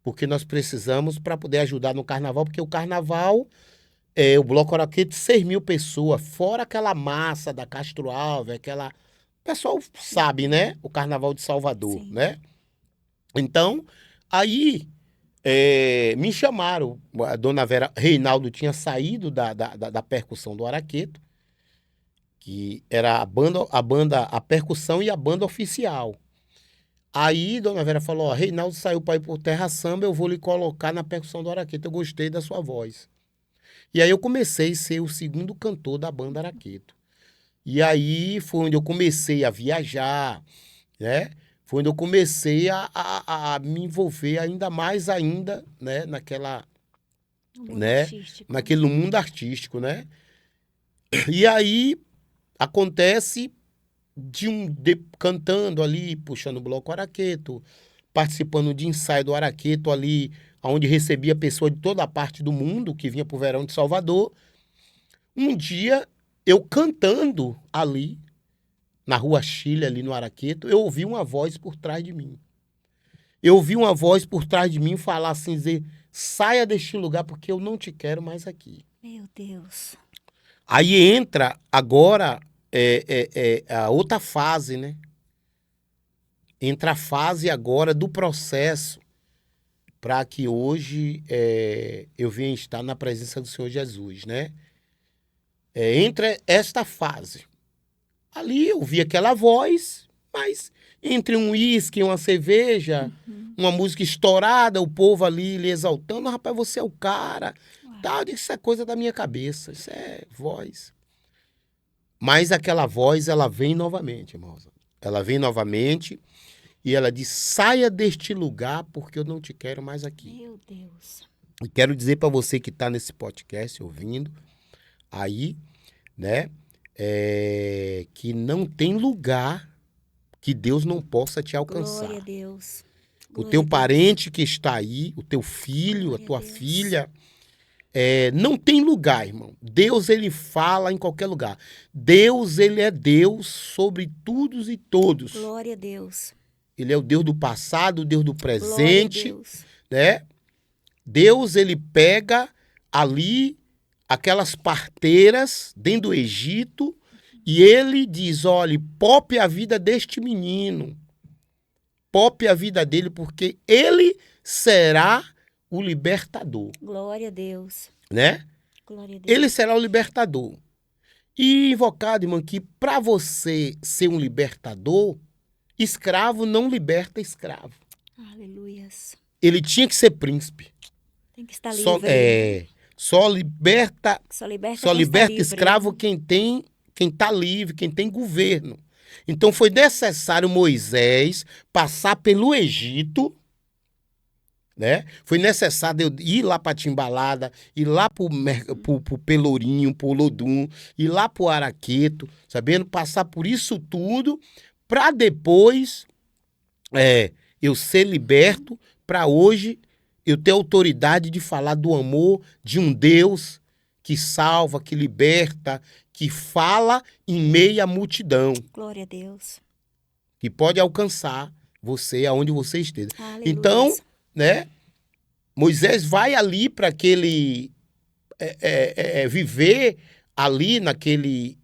Porque nós precisamos para poder ajudar no carnaval, porque o carnaval, o Bloco Araqueto, 6.000 pessoas, fora aquela massa da Castro Alves, aquela... O pessoal sabe, né? O carnaval de Salvador, Sim. né? Então, aí me chamaram, a dona Vera Reinaldo tinha saído da percussão do Araqueto, que era a percussão e a banda oficial. Aí, dona Vera falou, ó, Reinaldo saiu para ir por Terra Samba, eu vou lhe colocar na percussão do Araqueto, eu gostei da sua voz. E aí eu comecei a ser o segundo cantor da banda Araqueto. E aí foi onde eu comecei a viajar, né? Foi onde eu comecei a me envolver ainda mais né? No mundo Né? artístico. No mundo artístico, né? E aí acontece cantando ali, puxando o Bloco Araqueto, participando de ensaio do Araqueto ali, onde recebia pessoas de toda a parte do mundo que vinha pro Verão de Salvador. Um dia, eu cantando ali, na Rua Chile, ali no Araqueto, eu ouvi uma voz por trás de mim. Eu ouvi uma voz por trás de mim falar assim, dizer, saia deste lugar porque eu não te quero mais aqui. Meu Deus. Aí entra agora a outra fase, né? Entra a fase agora do processo para que hoje eu venha estar na presença do Senhor Jesus, né? Entra esta fase. Ali eu vi aquela voz, mas entre um uísque e uma cerveja, uma música estourada, o povo ali lhe exaltando, rapaz, você é o cara. Tal, isso é coisa da minha cabeça, isso é voz. Mas aquela voz, ela vem novamente, irmãos. Ela vem novamente e ela diz, saia deste lugar porque eu não te quero mais aqui. Meu Deus. E quero dizer para você que está nesse podcast ouvindo, aí, né, que não tem lugar que Deus não possa te alcançar. Glória a Deus. O Glória teu a Deus. parente que está aí, o teu filho, Glória a tua a Deus. filha, não tem lugar, irmão. Deus, ele fala em qualquer lugar. Deus, ele é Deus sobre todos e todos. Glória a Deus. Ele é o Deus do passado, o Deus do Glória a presente, Deus. né? Deus, ele pega ali aquelas parteiras dentro do Egito e ele diz, olha, poupe a vida deste menino. Poupe a vida dele porque ele será o libertador, Glória a Deus. né? Glória a Deus. Ele será o libertador. E invocado, irmão, que para você ser um libertador, escravo não liberta escravo. Aleluias. Ele tinha que ser príncipe. Tem que estar Só, livre. só liberta, Só liberta só quem está liberta livre. escravo quem está livre, quem tem governo. Então foi necessário Moisés passar pelo Egito, né? Foi necessário eu ir lá para Timbalada, ir lá pro Pelourinho, pro Olodum, ir lá pro Araqueto, sabendo? Passar por isso tudo para depois eu ser liberto, para hoje eu ter autoridade de falar do amor de um Deus que salva, que liberta, que fala em meio à multidão, Glória a Deus. que pode alcançar você aonde você esteja. Aleluias. Então, né? Moisés vai ali para aquele viver ali naquele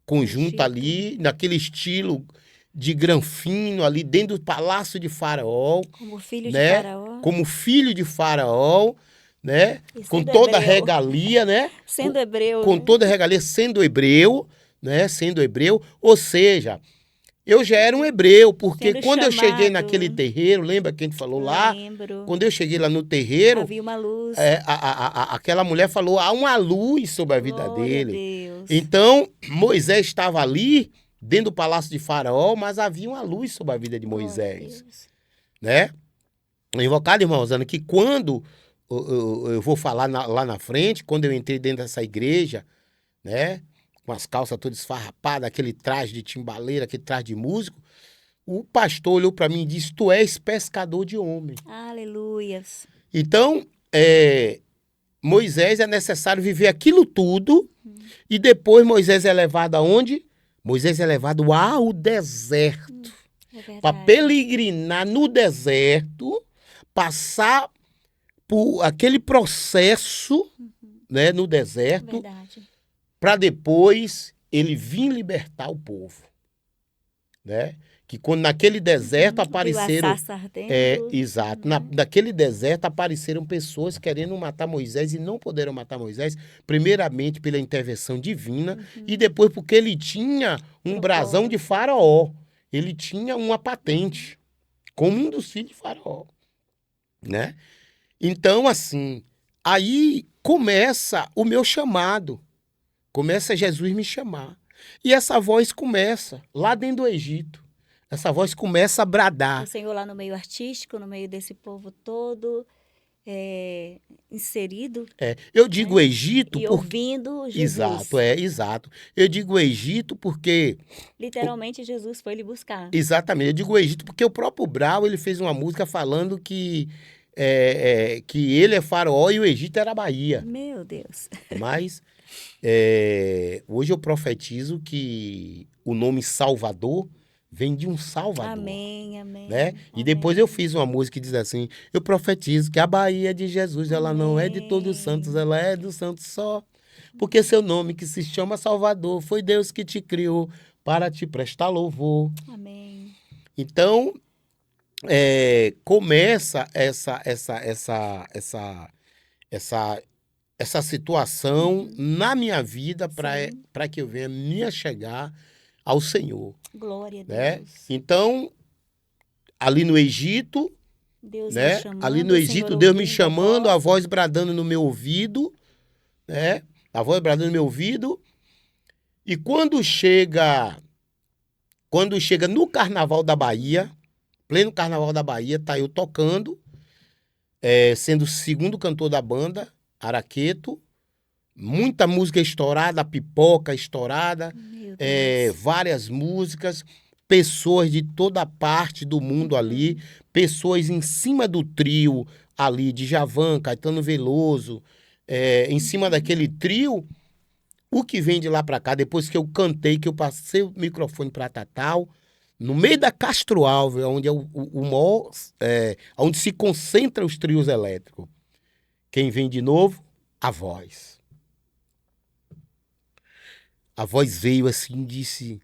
conjunto Egito. ali, naquele estilo de granfino ali dentro do palácio de Faraó, Como filho de né? Faraó. Como filho de Faraó, né? E Com sendo toda a hebreu. regalia, né? Sendo hebreu, Com né? toda a regalia, sendo hebreu, né? Sendo hebreu, ou seja, eu já era um hebreu, porque Sendo quando eu cheguei chamado. naquele terreiro, lembra que a gente falou lá? Lembro. Quando eu cheguei lá no terreiro, Havia uma luz. aquela mulher falou, há uma luz sobre a vida Glória a dele. Deus. Então, Moisés estava ali, dentro do palácio de Faraó, mas havia uma luz sobre a vida de Glória a Moisés, Deus. né? Invocado, irmão Rosana, que quando eu vou falar lá na frente, quando eu entrei dentro dessa igreja, né? Com as calças todas esfarrapadas, aquele traje de timbaleiro, aquele traje de músico, o pastor olhou para mim e disse, tu és pescador de homem. Aleluias. Então, Moisés é necessário viver aquilo tudo e depois Moisés é levado aonde? Moisés é levado ao deserto. É Para verdade. peregrinar no deserto, passar por aquele processo, né, no deserto, Verdade. para depois ele vir libertar o povo, né? Que quando naquele deserto Viu a apareceram sarça ardendo. exato. Naquele deserto apareceram pessoas querendo matar Moisés e não puderam matar Moisés, primeiramente pela intervenção divina e depois porque ele tinha um brasão de Faraó. Ele tinha uma patente, como um dos filhos de Faraó, né? Então, assim, aí começa o meu chamado, começa Jesus me chamar. E essa voz começa lá dentro do Egito. Essa voz começa a bradar. O Senhor lá no meio artístico, no meio desse povo todo, inserido Eu digo Egito e porque... ouvindo Jesus. Exato. Eu digo Egito porque... Literalmente, Jesus foi lhe buscar. Exatamente, eu digo Egito porque o próprio Brau, ele fez uma música falando que ele é Faraó e o Egito era a Bahia. Meu Deus. Mas hoje eu profetizo que o nome Salvador vem de um Salvador. Amém, amém. Né? E amém. depois eu fiz uma música que diz assim, eu profetizo que a Bahia de Jesus, ela não é de todos os santos, ela é do santo só. Porque seu nome que se chama Salvador, foi Deus que te criou para te prestar louvor. Amém. Então, começa essa situação na minha vida para que eu venha me achegar ao Senhor. Glória a Né? Deus. Então, ali no Egito, Deus né? me chamando, Ali no o Egito, Senhor Deus me ouvindo chamando, a a voz. voz bradando no meu ouvido, né? A voz bradando no meu ouvido. E quando chega no Carnaval da Bahia, pleno Carnaval da Bahia, tá eu tocando, sendo o segundo cantor da banda, Araqueto, muita música estourada, pipoca estourada, Meu Deus. várias músicas, pessoas de toda parte do mundo ali, pessoas em cima do trio ali, de Djavan, Caetano Veloso, em cima daquele trio, o que vem de lá pra cá, depois que eu cantei, que eu passei o microfone pra Tatal, no meio da Castro Alves, onde é o maior, onde se concentra os trios elétricos. Quem vem de novo? A voz. A voz veio assim e disse,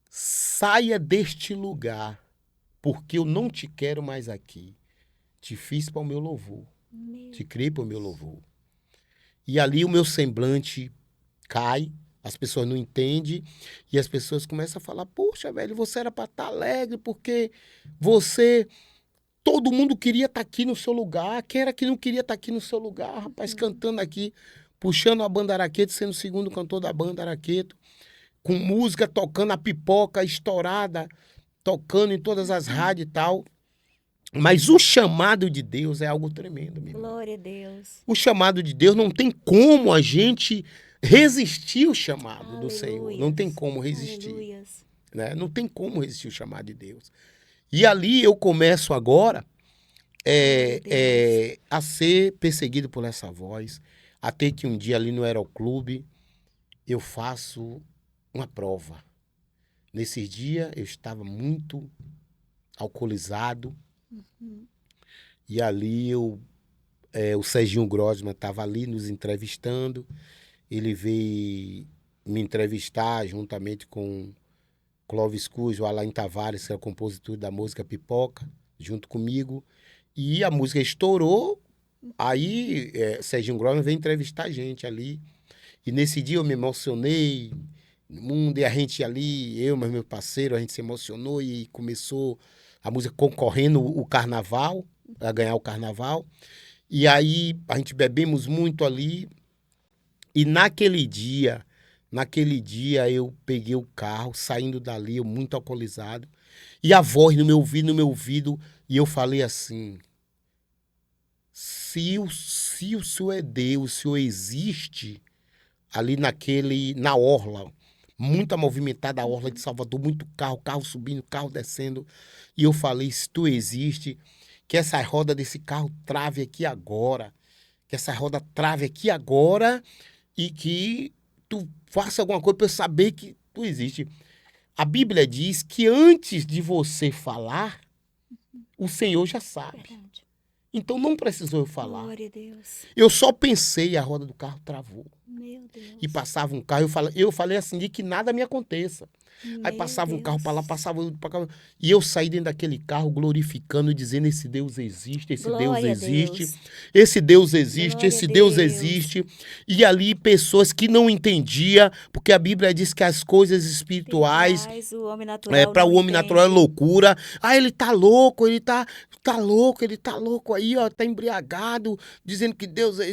saia deste lugar, porque eu não te quero mais aqui. Te fiz para o meu louvor. Te criei para o meu louvor. E ali o meu semblante cai, as pessoas não entendem, e as pessoas começam a falar, poxa, velho, você era para estar alegre, porque todo mundo queria estar aqui no seu lugar, quem era que não queria estar aqui no seu lugar, rapaz, cantando aqui, puxando a banda Araqueto, sendo o segundo cantor da banda Araqueto, com música tocando, a pipoca estourada, tocando em todas as rádios e tal. Mas o chamado de Deus é algo tremendo, meu irmão. Glória a Deus. O chamado de Deus não tem como a gente resistir ao chamado do Senhor. Não tem como resistir. Aleluias. Né? Não tem como resistir ao chamado de Deus. E ali eu começo agora a ser perseguido por essa voz, até que um dia ali no Aeroclube eu faço uma prova. Nesses dias eu estava muito alcoolizado, e ali eu o Serginho Grosman estava ali nos entrevistando. Ele veio me entrevistar juntamente com Clóvis Cruz, o Alain Tavares, que é o compositor da música Pipoca, junto comigo. E a música estourou. Aí Serginho Grosman veio entrevistar a gente ali. E nesse dia eu me emocionei. No mundo, e a gente ali, eu, mas meu parceiro, a gente se emocionou e começou a música concorrendo o carnaval, a ganhar o carnaval. E aí a gente bebemos muito ali. E naquele dia eu peguei o carro, saindo dali, eu muito alcoolizado. E a voz no meu ouvido, e eu falei assim: se o Senhor é Deus, o Senhor existe ali na orla, muito movimentada a orla de Salvador, muito carro subindo, carro descendo. E eu falei: se tu existe, que essa roda desse carro trave aqui agora, que essa roda trave aqui agora e que tu faça alguma coisa para eu saber que tu existe. A Bíblia diz que antes de você falar, o Senhor já sabe. Verdade. Então não precisou eu falar. Glória a Deus. Eu só pensei e a roda do carro travou. Meu Deus. E passava um carro, eu falei assim, de que nada me aconteça. Aí Meu passava um Deus. carro para lá, passava outro para cá. E eu saí dentro daquele carro glorificando e dizendo: esse Deus existe, esse Glória a Deus existe, Deus. esse Deus existe, Glória esse a Deus Deus. existe. E ali pessoas que não entendiam, porque a Bíblia diz que as coisas espirituais O homem natural para o não homem natural é entende. loucura. Ah, ele tá louco, ele tá louco aí, ó, tá embriagado, dizendo que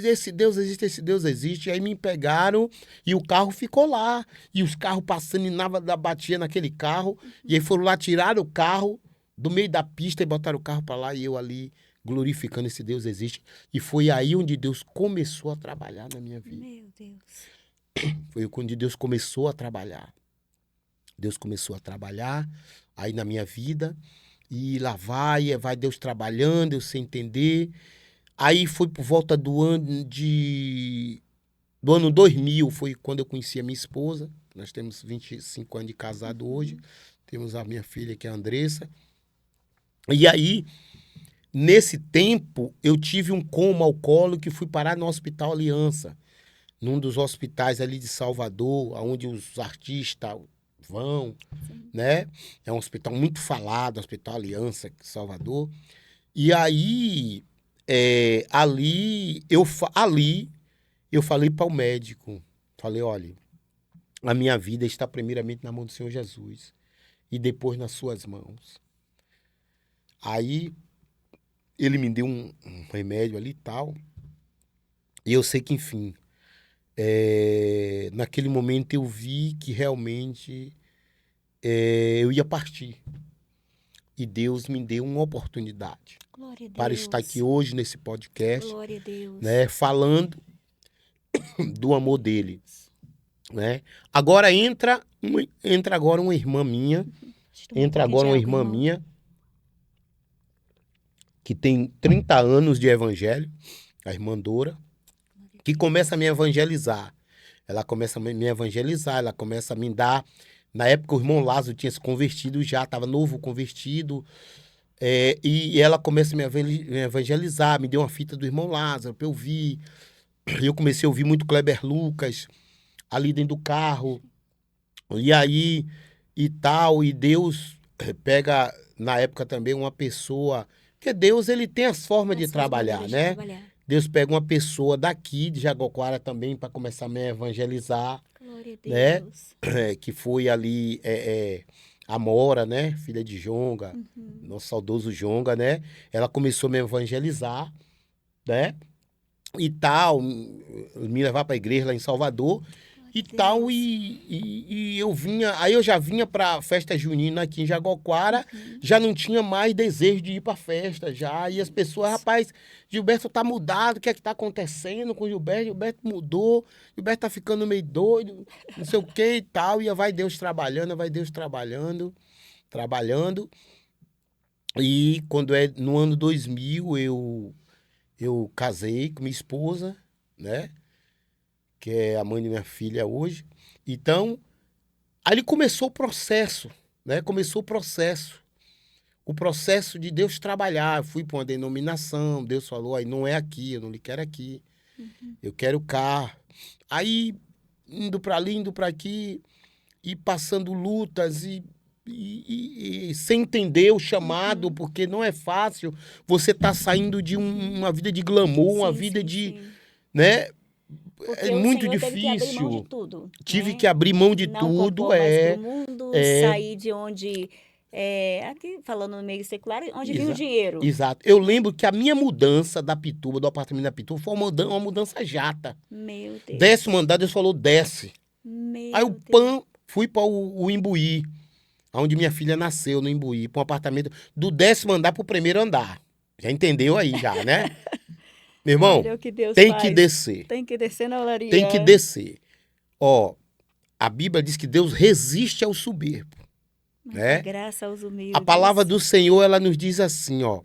esse Deus existe, esse Deus existe. Aí me pegaram e o carro ficou lá. E os carros passando e nada batia naquele carro. E aí foram lá, tiraram o carro do meio da pista e botaram o carro para lá. E eu ali glorificando esse Deus existe. E foi aí onde Deus começou a trabalhar na minha vida. Meu Deus. Foi quando Deus começou a trabalhar. Deus começou a trabalhar aí na minha vida. E lá vai Deus trabalhando, eu sem entender. Aí foi por volta do ano 2000, foi quando eu conheci a minha esposa. Nós temos 25 anos de casado hoje. Temos a minha filha, que é a Andressa. E aí, nesse tempo, eu tive um coma alcoólico e fui parar no Hospital Aliança. Num dos hospitais ali de Salvador, onde os artistas vão, né? É um hospital muito falado, Hospital Aliança, Salvador. E aí, ali eu falei para o médico, falei: olha, a minha vida está primeiramente na mão do Senhor Jesus e depois nas suas mãos. Aí ele me deu um remédio ali e tal. E eu sei que, enfim, naquele momento eu vi que realmente eu ia partir. E Deus me deu uma oportunidade Glória a Deus. para estar aqui hoje nesse podcast, Glória a Deus. né, falando do amor dele, né? Agora entra agora uma irmã minha, que tem 30 anos de evangelho, a irmã Dora, que começa a me evangelizar. Ela começa a me evangelizar, ela começa a me dar. Na época o irmão Lázaro tinha se convertido já, estava novo convertido, e ela começa a me evangelizar, me deu uma fita do irmão Lázaro para eu ouvir. Eu comecei a ouvir muito Kleber Lucas ali dentro do carro, e aí e tal, e Deus pega na época também uma pessoa, porque Deus ele tem as formas de trabalhar, né? Deus pega uma pessoa daqui de Jaguarara também para começar a me evangelizar, Glória a né? Deus. Que foi ali a Mora, né? Filha de Jonga, nosso saudoso Jonga, né? Ela começou a me evangelizar, né? E tal, me levar para a igreja lá em Salvador e tal, e eu vinha, aí eu já vinha para festa junina aqui em Jaguarara, já não tinha mais desejo de ir para festa já, e as pessoas: rapaz, Gilberto tá mudado, o que é que tá acontecendo com o Gilberto? Gilberto mudou, Gilberto tá ficando meio doido, não sei o que e tal, e vai Deus trabalhando, e quando no ano 2000 eu casei com minha esposa, né? Que é a mãe de minha filha hoje. Então, ali começou o processo, né? o processo de Deus trabalhar. Eu fui para uma denominação, Deus falou, aí não é aqui, eu não lhe quero aqui. Eu quero cá. Aí, indo para ali, indo para aqui, e passando lutas e sem entender o chamado, porque não é fácil você tá saindo de uma vida de glamour, uma vida de, né? Porque É o muito Senhor teve que abrir mão difícil. de tudo, Tive né? que abrir mão de Não tudo, compor mais pro mundo, sair de onde, aqui falando no meio secular, onde vinha o dinheiro. Exato. Eu lembro que a minha mudança da Pituba, do apartamento da Pituba, foi uma mudança jata. Meu Deus. 10º andar, Deus falou, desce. Meu Aí o Deus. PAN, fui para o Imbuí, onde minha filha nasceu, no Imbuí, para um apartamento do 10º andar para o 1º andar. Já entendeu aí, já, né? Meu irmão, Olha o que Deus tem faz. que descer. Tem que descer na olaria. Tem que descer. Ó, a Bíblia diz que Deus resiste ao soberbo, né? Graça aos humildes. A palavra do Senhor, ela nos diz assim, ó.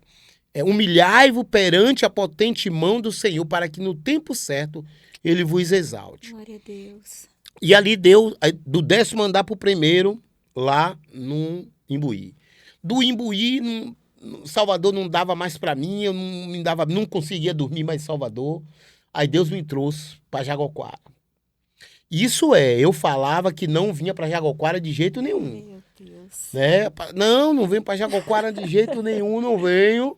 Humilhai-vos perante a potente mão do Senhor, para que no tempo certo ele vos exalte. Glória a Deus. E ali deu, do 10º andar pro 1º, lá no Imbuí. Do Imbuí, Salvador não dava mais para mim, eu não conseguia dormir mais em Salvador. Aí Deus me trouxe para Jaguará. Isso eu falava que não vinha para Jaguará de jeito nenhum. Meu Deus. Né? Não venho para Jaguará de jeito nenhum, não venho.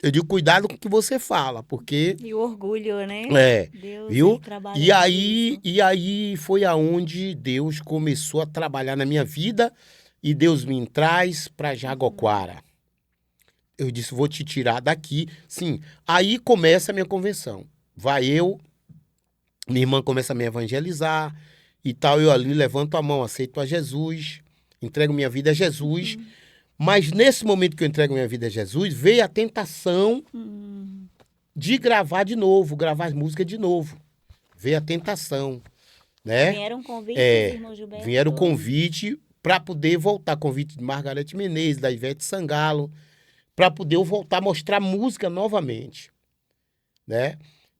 Eu digo, cuidado com o que você fala, porque... E o orgulho, né? Deus, viu? ele trabalha E aí foi aonde Deus começou a trabalhar na minha vida e Deus me traz para Jaguará. Eu disse, vou te tirar daqui. Sim, aí começa a minha convenção. Minha irmã começa a me evangelizar e tal, eu ali levanto a mão, aceito a Jesus, entrego minha vida a Jesus. Mas nesse momento que eu entrego minha vida a Jesus, veio a tentação de gravar de novo, gravar as músicas de novo. Veio a tentação, né? Vieram convites, irmão Gilberto? Vieram convite para poder voltar, convite de Margarete Menezes, da Ivete Sangalo, para poder eu voltar a mostrar música novamente, né?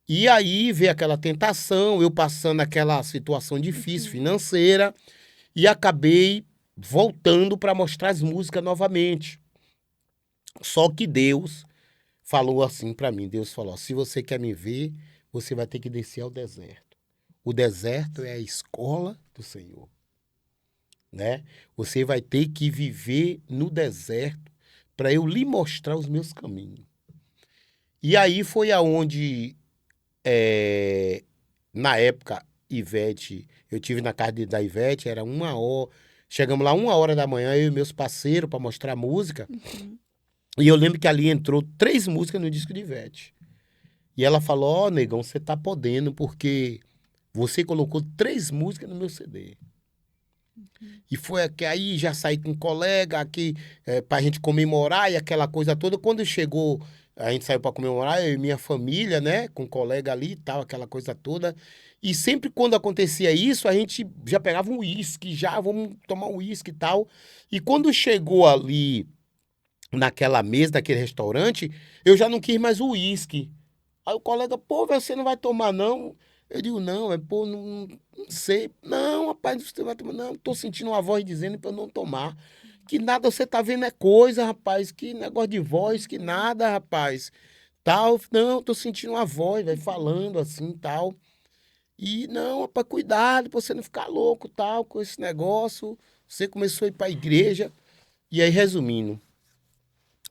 E aí veio aquela tentação, eu passando aquela situação difícil financeira e acabei voltando para mostrar as músicas novamente. Só que Deus falou assim para mim, Deus falou, se você quer me ver, você vai ter que descer ao deserto. O deserto é a escola do Senhor, né? Você vai ter que viver no deserto para eu lhe mostrar os meus caminhos. E aí foi aonde, na época, Ivete, eu tive na casa da Ivete, era 1 hora, chegamos lá 1 hora da manhã, eu e meus parceiros, para mostrar música, e eu lembro que ali entrou 3 músicas no disco de Ivete. E ela falou, negão, você tá podendo, porque você colocou 3 músicas no meu CD. E foi que aí já saí com um colega aqui pra gente comemorar e aquela coisa toda. Quando chegou, a gente saiu pra comemorar, eu e minha família, né? Com um colega ali e tal, aquela coisa toda. E sempre quando acontecia isso, a gente já pegava um uísque, vamos tomar um uísque e tal. E quando chegou ali naquela mesa, naquele restaurante, eu já não quis mais o uísque. Aí o colega, pô, você não vai tomar não? Eu digo, não, não sei. Não, rapaz, você vai tomar. Não, tô sentindo uma voz dizendo pra eu não tomar. Que nada você tá vendo é coisa, rapaz. Que negócio de voz, que nada, rapaz. Tal. Não, tô sentindo uma voz, vai falando assim, tal. E não, rapaz, cuidado pra você não ficar louco, tal, com esse negócio. Você começou a ir pra igreja. E aí, resumindo,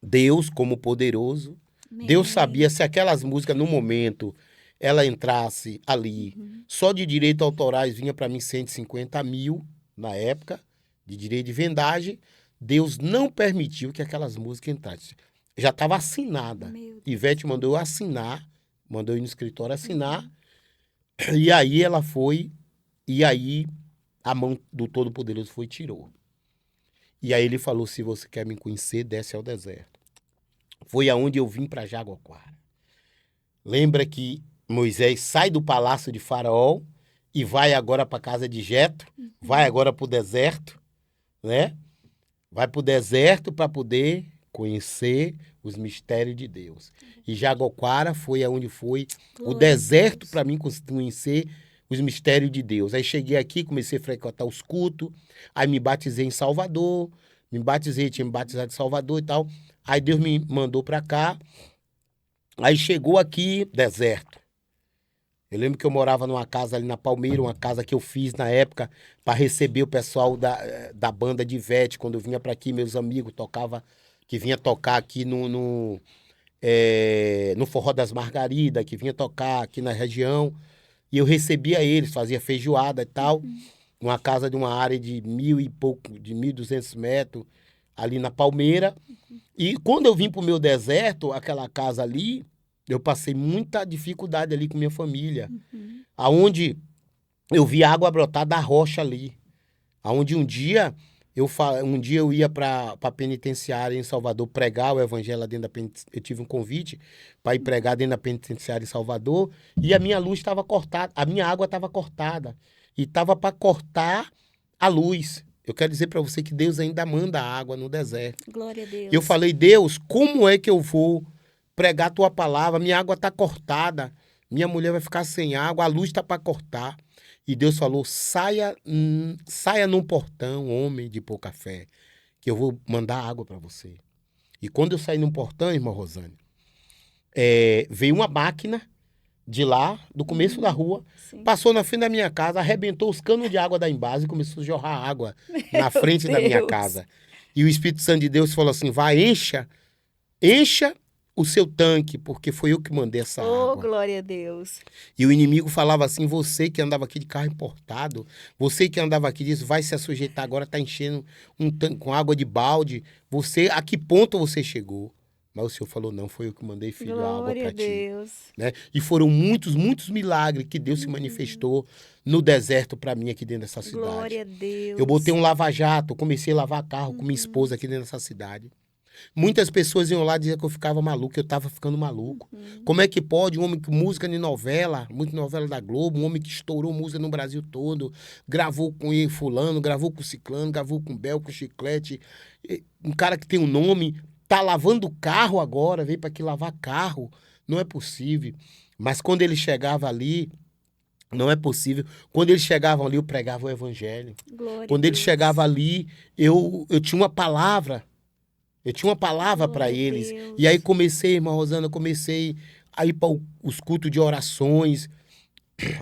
Deus, como poderoso, Deus sabia se aquelas músicas, no momento, ela entrasse ali, só de direitos autorais vinha para mim 150 mil, na época, de direito de vendagem. Deus não permitiu que aquelas músicas entrassem. Já estava assinada. Ivete mandou eu assinar, mandou eu ir no escritório assinar, e aí ela foi, e aí a mão do Todo-Poderoso foi e tirou. E aí ele falou, se você quer me conhecer, desce ao deserto. Foi aonde eu vim para Jaguará. Lembra que Moisés sai do palácio de Faraó e vai agora para a casa de Jetro, vai agora para o deserto, né? Vai para o deserto para poder conhecer os mistérios de Deus. E Jaguará foi aonde foi o deserto para mim conhecer os mistérios de Deus. Aí cheguei aqui, comecei a frequentar os cultos, aí me batizei em Salvador, me batizei, tinha me batizado em Salvador e tal. Aí Deus me mandou pra cá. Aí chegou aqui, deserto. Eu lembro que eu morava numa casa ali na Palmeira, uma casa que eu fiz na época para receber o pessoal da banda de Ivete. Quando eu vinha para aqui, meus amigos tocava, que vinha tocar aqui no Forró das Margaridas, que vinha tocar aqui na região. E eu recebia eles, fazia feijoada e tal. Uma casa de uma área de 1.000 e pouco, de 1.200 metros, ali na Palmeira. E quando eu vim pro meu deserto, aquela casa ali, eu passei muita dificuldade ali com minha família. Aonde eu vi água brotar da rocha ali. Aonde um dia eu ia para penitenciária em Salvador pregar o evangelho lá dentro da penitenciária. Eu tive um convite para ir pregar dentro da penitenciária em Salvador e a minha luz estava cortada, a minha água estava cortada e estava para cortar a luz. Eu quero dizer para você que Deus ainda manda água no deserto. Glória a Deus. Eu falei, Deus, como é que eu vou pregar a tua palavra? Minha água está cortada, minha mulher vai ficar sem água, a luz está para cortar. E Deus falou, saia num portão, homem de pouca fé, que eu vou mandar água para você. E quando eu saí num portão, irmã Rosane, veio uma máquina de lá, do começo da rua, Sim. passou na frente da minha casa, arrebentou os canos de água da embase e começou a jorrar água na frente da minha Deus. casa. E o Espírito Santo de Deus falou assim, vai, encha o seu tanque, porque foi eu que mandei essa Oh, água. glória a Deus. E o inimigo falava assim, você que andava aqui de carro importado, você que andava aqui disso, vai se assujeitar agora, tá enchendo um tanque com água de balde, a que ponto você chegou? Mas o Senhor falou, não, foi eu que mandei, filho, a água Glória para a ti. Deus. Né? E foram muitos, muitos milagres que Deus se manifestou no deserto para mim aqui dentro dessa cidade. Glória a Deus. Eu botei um lava-jato, comecei a lavar carro com minha esposa aqui dentro dessa cidade. Muitas pessoas iam lá dizer que eu ficava maluco, eu tava ficando maluco. Como é que pode um homem que música de novela, muita novela da Globo, um homem que estourou música no Brasil todo, gravou com ele fulano, gravou com ciclano, gravou com Bel, com Chiclete, um cara que tem um nome, tá lavando carro agora, veio para aqui lavar carro, não é possível. Mas quando ele chegava ali, não é possível. Quando eles chegavam ali, eu pregava o evangelho. Glória Quando a ele Deus. chegava ali, eu tinha uma palavra. Eu tinha uma palavra para Glória a eles. Deus. E aí comecei, irmã Rosana, a ir para os cultos de orações,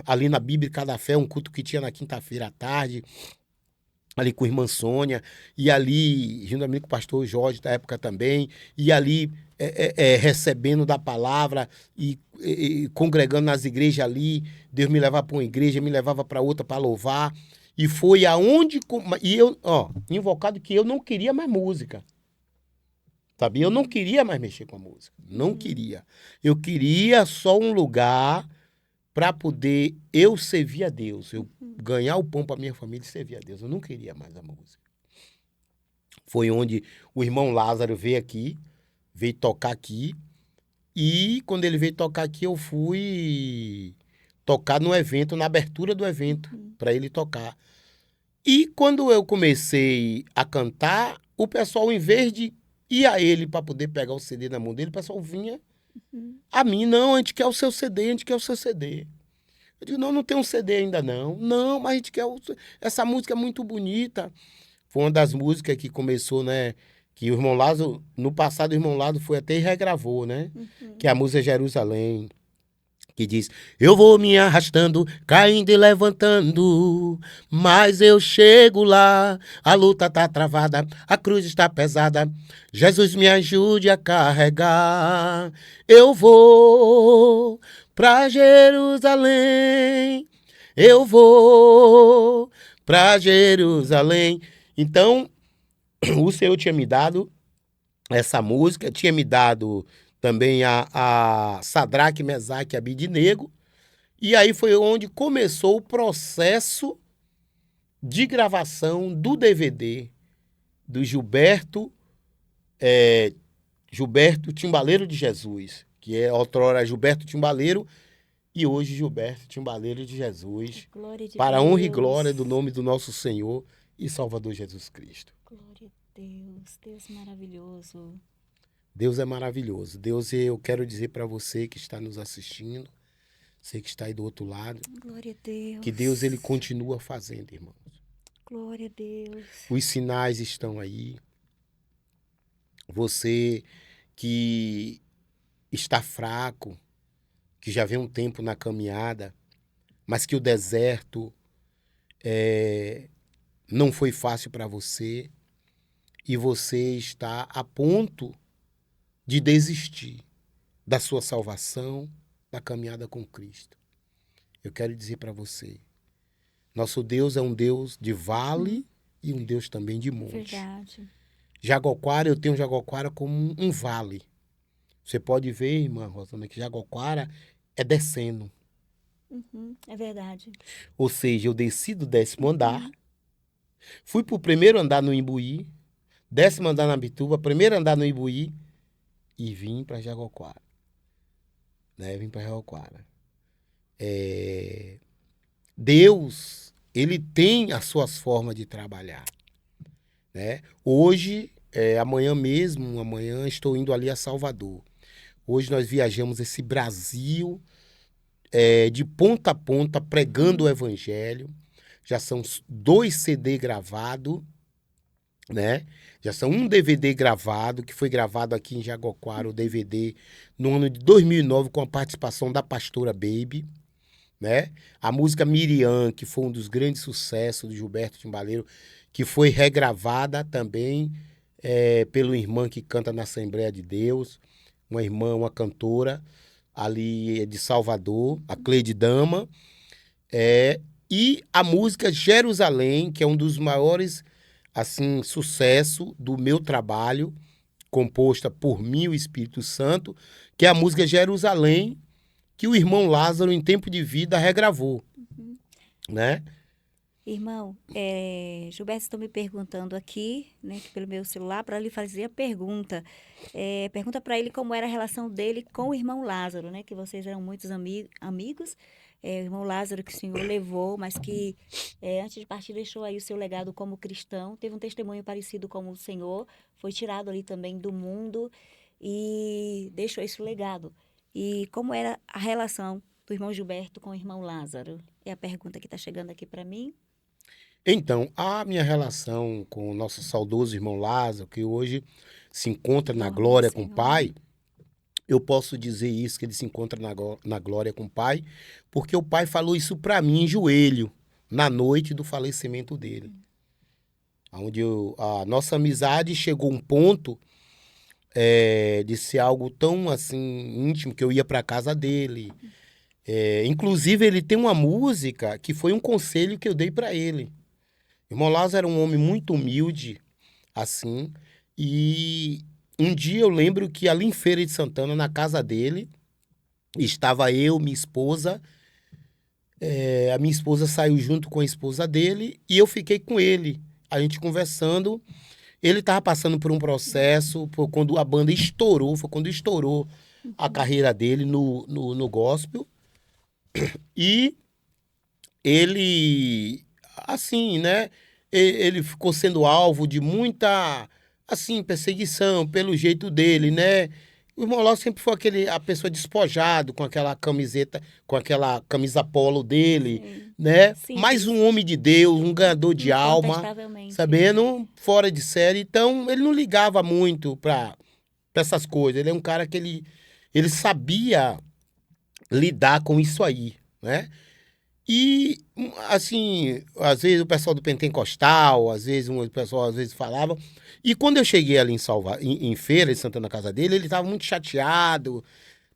ali na Bíblia Cada Fé, um culto que tinha na quinta-feira à tarde, ali com a irmã Sônia, e ali, juntamente com o pastor Jorge da época também, e ali recebendo da palavra e congregando nas igrejas ali. Deus me levava para uma igreja, me levava para outra para louvar. E foi aonde... E eu, invocado que eu não queria mais música. Sabia? Eu não queria mais mexer com a música. Não queria. Eu queria só um lugar para poder eu servir a Deus. Eu ganhar o pão para minha família e servir a Deus. Eu não queria mais a música. Foi onde o irmão Lázaro veio aqui, veio tocar aqui. E quando ele veio tocar aqui, eu fui tocar no evento, na abertura do evento, para ele tocar. E quando eu comecei a cantar, o pessoal, em vez de ir a ele para poder pegar o CD na mão dele, o pessoal vinha a mim, não, a gente quer o seu CD, a gente quer o seu CD. Eu digo, não tem um CD ainda não. Não, mas a gente quer essa música é muito bonita. Foi uma das músicas que começou, né, que o irmão Lázaro, no passado o irmão Lázaro foi até e regravou, né, que é a música Jerusalém, que diz, eu vou me arrastando, caindo e levantando, mas eu chego lá, a luta tá travada, a cruz está pesada, Jesus me ajude a carregar, eu vou pra Jerusalém, eu vou pra Jerusalém. Então, o Senhor tinha me dado essa música, tinha me dado também a Sadraque, Mesaque e Abidnego. E aí foi onde começou o processo de gravação do DVD do Gilberto Timbaleiro de Jesus, que é outrora Gilberto Timbaleiro e hoje Gilberto Timbaleiro de Jesus, Glória de para a Deus. honra e glória do nome do nosso Senhor e Salvador Jesus Cristo. Glória a Deus. Deus maravilhoso. Deus é maravilhoso. Deus, eu quero dizer para você que está nos assistindo, você que está aí do outro lado, Glória a Deus. que Deus ele continua fazendo, irmãos. Glória a Deus. Os sinais estão aí, Você que está fraco, que já vem um tempo na caminhada, mas que o deserto não foi fácil para você e você está a ponto de desistir da sua salvação, da caminhada com Cristo. Eu quero dizer para você, nosso Deus é um Deus de vale e um Deus também de monte. Verdade. Jaguarara, eu tenho Jaguarara como um vale. Você pode ver, irmã Rosana, que Jaguarara é descendo. É verdade. Ou seja, eu desci do 10º andar, fui pro primeiro andar no Imbuí, 10º andar na Bituba, primeiro andar no Imbuí e vim para Jaguarara. Né? Vim para Jaguarara. Deus, ele tem as suas formas de trabalhar. Né? Hoje, amanhã estou indo ali a Salvador. Hoje nós viajamos esse Brasil de ponta a ponta pregando o evangelho. Já são 2 CD gravados, né? Já são um DVD gravado, que foi gravado aqui em Jaguarara, o DVD, no ano de 2009, com a participação da pastora Baby, né? A música Miriam, que foi um dos grandes sucessos do Gilberto Timbaleiro, que foi regravada também pelo irmão que canta na Assembleia de Deus, uma irmã, uma cantora ali de Salvador, a Cleide Dama, e a música Jerusalém, que é um dos maiores assim sucesso do meu trabalho, composta por mim, o Espírito Santo, que é a música Jerusalém, que o irmão Lázaro, em tempo de vida, regravou, né? Irmão, Gilberto, estão me perguntando aqui, né, que pelo meu celular, para lhe fazer a pergunta. Pergunta para ele como era a relação dele com o irmão Lázaro, né? Que vocês eram muitos amigos. O irmão Lázaro que o Senhor levou, mas que antes de partir deixou aí o seu legado como cristão. Teve um testemunho parecido com o Senhor, foi tirado ali também do mundo e deixou esse legado. E como era a relação do irmão Gilberto com o irmão Lázaro? É a pergunta que está chegando aqui para mim. Então, a minha relação com o nosso saudoso irmão Lázaro, que hoje se encontra na glória com o Pai, eu posso dizer isso, que ele se encontra na glória com o Pai, porque o Pai falou isso para mim em joelho, na noite do falecimento dele. Onde a nossa amizade chegou a um ponto de ser algo tão assim íntimo, que eu ia para casa dele. Inclusive, ele tem uma música que foi um conselho que eu dei para ele. O irmão Lázaro era um homem muito humilde, assim, e um dia eu lembro que ali em Feira de Santana, na casa dele, estava eu, minha esposa, a minha esposa saiu junto com a esposa dele e eu fiquei com ele, a gente conversando. Ele estava passando por um processo, quando a banda estourou, foi quando estourou a carreira dele no gospel, e ele, assim, né, ele ficou sendo alvo de muita, assim, perseguição pelo jeito dele, né? O irmão Lázaro sempre foi a pessoa despojado com aquela camiseta, com aquela camisa polo dele, né? Sim. Mais um homem de Deus, um ganhador de alma, sabendo, fora de série. Então, ele não ligava muito para essas coisas. Ele é um cara que ele sabia lidar com isso aí, né? E, assim, às vezes o pessoal do Pentecostal, às vezes o pessoal falava. E quando eu cheguei ali em Feira de Santana, na casa dele, ele estava muito chateado.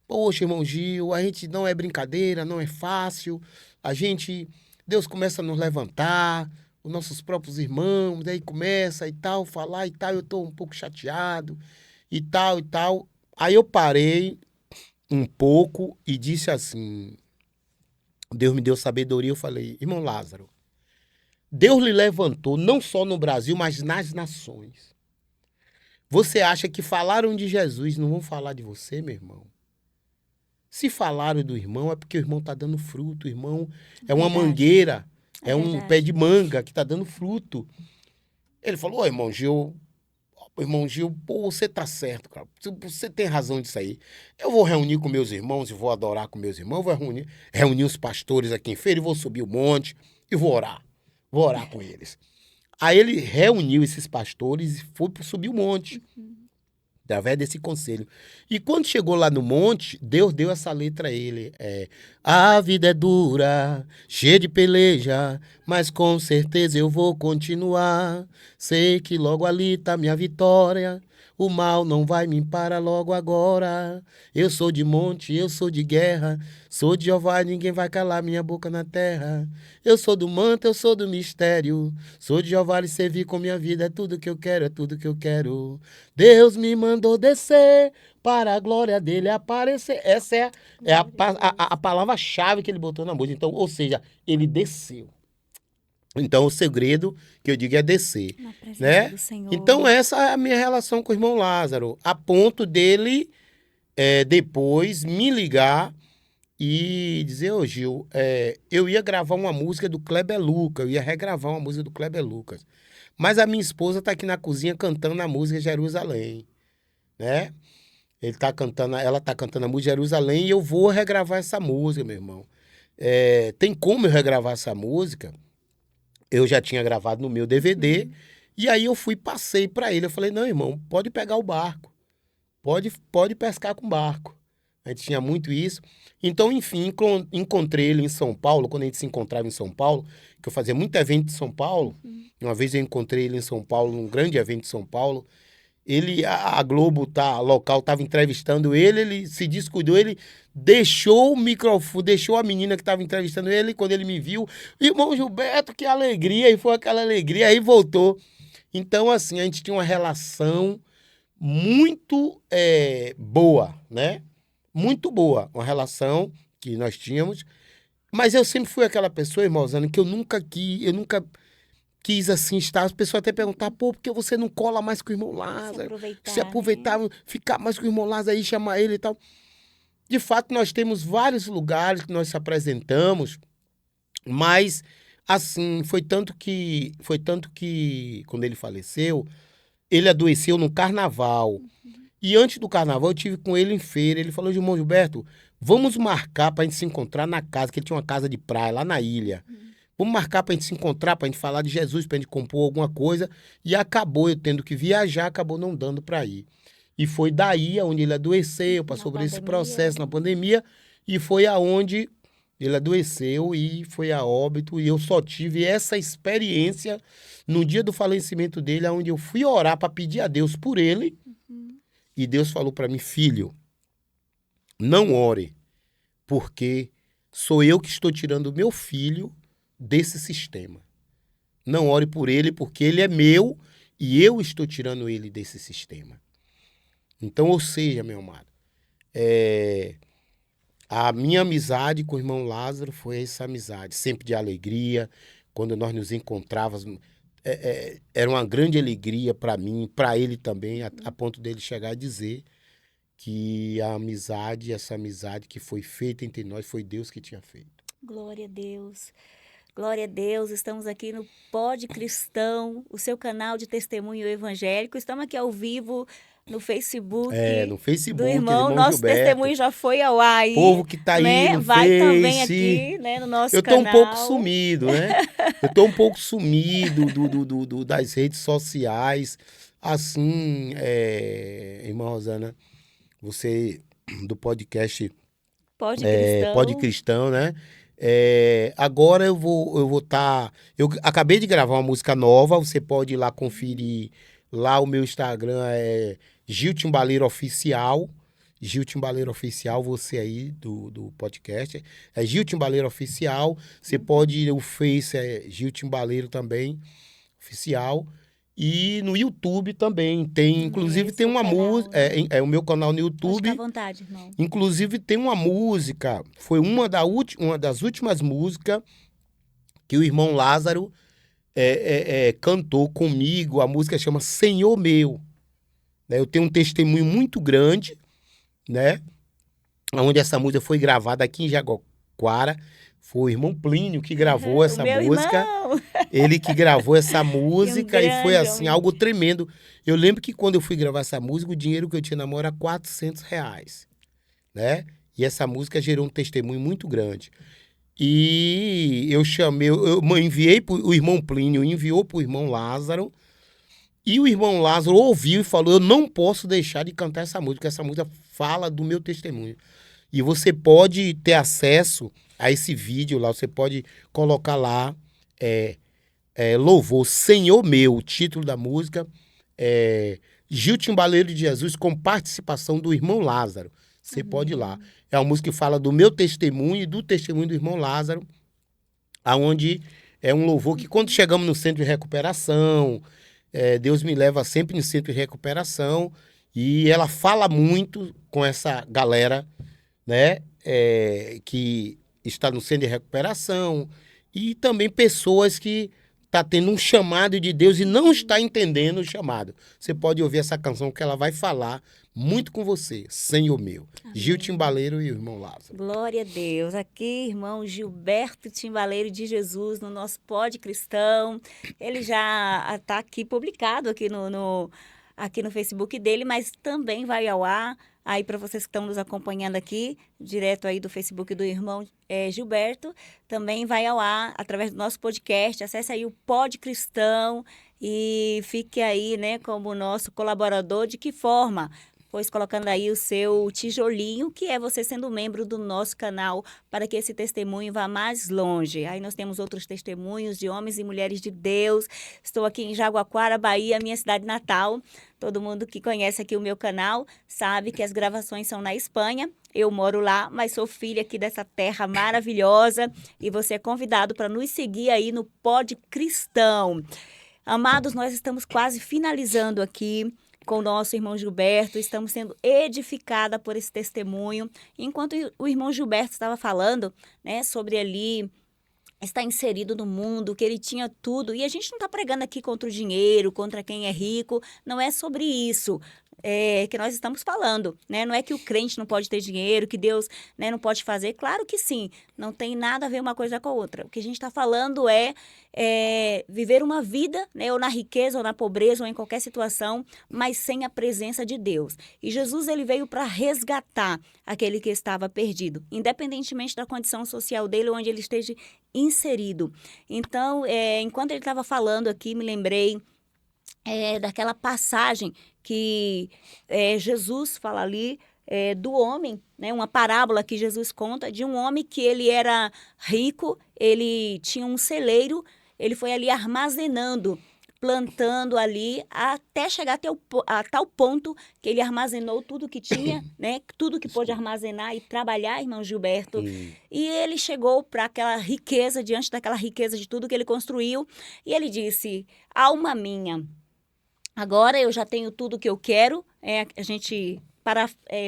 Poxa, irmão Gil, a gente não é brincadeira, não é fácil. Deus começa a nos levantar, os nossos próprios irmãos, daí começa e tal, falar e tal, eu estou um pouco chateado e tal e tal. Aí eu parei um pouco e disse assim... Deus me deu sabedoria, eu falei, irmão Lázaro, Deus lhe levantou não só no Brasil, mas nas nações. Você acha que falaram de Jesus, não vão falar de você, meu irmão? Se falaram do irmão, é porque o irmão está dando fruto. O irmão é uma mangueira, é um pé de manga que está dando fruto. Ele falou, irmão Gil, pô, você tá certo, cara. Você tem razão disso aí. Eu vou reunir com meus irmãos e vou adorar com meus irmãos. Vou reunir os pastores aqui em Feira e vou subir o monte e vou orar. Vou orar com eles. Aí ele reuniu esses pastores e foi subir o monte. Através desse conselho. E quando chegou lá no monte, Deus deu essa letra a ele. A vida é dura, cheia de peleja, mas com certeza eu vou continuar. Sei que logo ali tá minha vitória. O mal não vai me parar logo agora. Eu sou de monte, eu sou de guerra. Sou de Jeová, ninguém vai calar minha boca na terra. Eu sou do manto, eu sou do mistério. Sou de Jeová, lhe servir com minha vida. É tudo que eu quero, é tudo que eu quero. Deus me mandou descer para a glória dele aparecer. Essa é a palavra-chave que ele botou na música. Então, ou seja, ele desceu. Então, o segredo que eu digo é descer, Na presença né? do Senhor. Então, essa é a minha relação com o irmão Lázaro, a ponto dele depois me ligar e dizer, ô Gil, eu ia gravar uma música do Kleber Lucas, eu ia regravar uma música do Kleber Lucas, mas a minha esposa está aqui na cozinha cantando a música Jerusalém, né? Ela tá cantando a música Jerusalém e eu vou regravar essa música, meu irmão. Tem como eu regravar essa música? Eu já tinha gravado no meu DVD, e aí eu passei para ele. Eu falei, não, irmão, pode pegar o barco. Pode pescar com barco. A gente tinha muito isso. Então, enfim, encontrei ele em São Paulo, quando a gente se encontrava em São Paulo, que eu fazia muito evento em São Paulo. Uma vez eu encontrei ele em São Paulo, num grande evento em São Paulo. A Globo local estava entrevistando ele se descuidou, ele deixou o microfone, deixou a menina que estava entrevistando ele, quando ele me viu, irmão Gilberto, que alegria, e foi aquela alegria, aí voltou. Então, assim, a gente tinha uma relação muito boa, né? Muito boa, uma relação que nós tínhamos, mas eu sempre fui aquela pessoa, irmão Zana, que eu nunca quis assim estar, as pessoas até perguntar, por que você não cola mais com o irmão Lázaro? Se aproveitar, né? Ficar mais com o irmão Lázaro aí, chamar ele e tal. De fato, nós temos vários lugares que nós se apresentamos, mas, assim, foi tanto que quando ele faleceu, ele adoeceu no carnaval. E antes do carnaval, eu tive com ele em feira. Ele falou, irmão Gilberto, vamos marcar pra gente se encontrar na casa, que ele tinha uma casa de praia lá na ilha. Vamos marcar pra gente se encontrar, pra gente falar de Jesus, pra gente compor alguma coisa. E acabou eu tendo que viajar, acabou não dando pra ir. E foi daí onde ele adoeceu, passou por esse processo na pandemia. E foi aonde ele adoeceu e foi a óbito. E eu só tive essa experiência no dia do falecimento dele, onde eu fui orar pra pedir a Deus por ele. E Deus falou pra mim, filho, não ore, porque sou eu que estou tirando o meu filho desse sistema. Não ore por ele, porque ele é meu e eu estou tirando ele desse sistema. Então, ou seja, meu amado, a minha amizade com o irmão Lázaro foi essa amizade, sempre de alegria. Quando nós nos encontrávamos, era uma grande alegria para mim, para ele também, a ponto dele chegar a dizer que essa amizade que foi feita entre nós, foi Deus que tinha feito. Glória a Deus. Glória a Deus, estamos aqui no Pod Cristão, o seu canal de testemunho evangélico. Estamos aqui ao vivo no Facebook. No Facebook, do irmão nosso Gilberto. Testemunho já foi ao ar aí. Povo que tá aí né? no Vai Face. também aqui, né, no nosso canal. Eu tô um pouco sumido, né? Eu tô um pouco sumido das redes sociais. Assim, irmã Rosana, você do podcast Pod Cristão, né? Agora eu vou estar. Eu acabei de gravar uma música nova, você pode ir lá conferir. Lá o meu Instagram é Gil Timbaleiro Oficial. Gil Timbaleiro Oficial, você aí do podcast. É Gil Timbaleiro Oficial. Você pode ir, o Face é Gil Timbaleiro também, Oficial. E no YouTube também tem, inclusive tem uma música, o meu canal no YouTube. Fica à vontade, irmão. Inclusive tem uma música, foi uma das últimas músicas que o irmão Lázaro cantou comigo. A música chama Senhor Meu. Eu tenho um testemunho muito grande, né? Onde essa música foi gravada aqui em Jaguara. Foi o irmão Plínio que gravou essa música. Irmão. Ele que gravou essa música e foi assim, homem. algo tremendo. Eu lembro que quando eu fui gravar essa música, o dinheiro que eu tinha na mão era R$400, né? E essa música gerou um testemunho muito grande. E eu enviei, o irmão Plínio enviou para o irmão Lázaro, E o irmão Lázaro ouviu e falou, eu não posso deixar de cantar essa música, porque essa música fala do meu testemunho. E você pode ter acesso a esse vídeo lá, você pode colocar lá, Louvor Senhor Meu, o título da música, Gil Timbaleiro de Jesus, com participação do irmão Lázaro. Você pode ir lá. É uma música que fala do meu testemunho e do testemunho do irmão Lázaro, aonde é um louvor que quando chegamos no centro de recuperação, Deus me leva sempre no centro de recuperação, e ela fala muito com essa galera, né, que está no centro de recuperação, e também pessoas que está tendo um chamado de Deus e não está entendendo o chamado. Você pode ouvir essa canção que ela vai falar muito com você, Senhor Meu. Amém. Gil Timbaleiro e o irmão Lázaro. Glória a Deus. Aqui, irmão Gilberto Timbaleiro de Jesus, no nosso Pod Cristão. Ele já está aqui publicado aqui aqui no Facebook dele, mas também vai ao ar. Aí, para vocês que estão nos acompanhando aqui, direto aí do Facebook do irmão Gilberto, também vai ao ar através do nosso podcast. Acesse aí o Pod Cristão e fique aí, né, como nosso colaborador. De que forma? Pois colocando aí o seu tijolinho, que é você sendo membro do nosso canal, para que esse testemunho vá mais longe. Aí nós temos outros testemunhos de homens e mulheres de Deus. Estou aqui em Jaguaquara, Bahia, minha cidade natal. Todo mundo que conhece aqui o meu canal sabe que as gravações são na Espanha. Eu moro lá, mas sou filha aqui dessa terra maravilhosa. E você é convidado para nos seguir aí no Pod Cristão. Amados, nós estamos quase finalizando aqui com o nosso irmão Gilberto, estamos sendo edificada por esse testemunho. Enquanto o irmão Gilberto estava falando, né, sobre ali estar inserido no mundo, que ele tinha tudo, e a gente não está pregando aqui contra o dinheiro, contra quem é rico, não é sobre isso que nós estamos falando, né? Não é que o crente não pode ter dinheiro, que Deus, né, não pode fazer. Claro que sim, não tem nada a ver uma coisa com a outra. O que a gente está falando é viver uma vida, né, ou na riqueza, ou na pobreza, ou em qualquer situação, mas sem a presença de Deus. E Jesus, ele veio para resgatar aquele que estava perdido, independentemente da condição social dele, onde ele esteja inserido. Então, enquanto ele estava falando aqui, me lembrei daquela passagem que Jesus fala ali do homem, né? Uma parábola que Jesus conta de um homem que ele era rico, ele tinha um celeiro, ele foi ali armazenando, plantando ali, até chegar a tal ponto que ele armazenou tudo que tinha, né? Tudo que pôde armazenar e trabalhar, irmão Gilberto. E ele chegou para aquela riqueza, diante daquela riqueza de tudo que ele construiu, e ele disse: alma minha, agora eu já tenho tudo que eu quero. A gente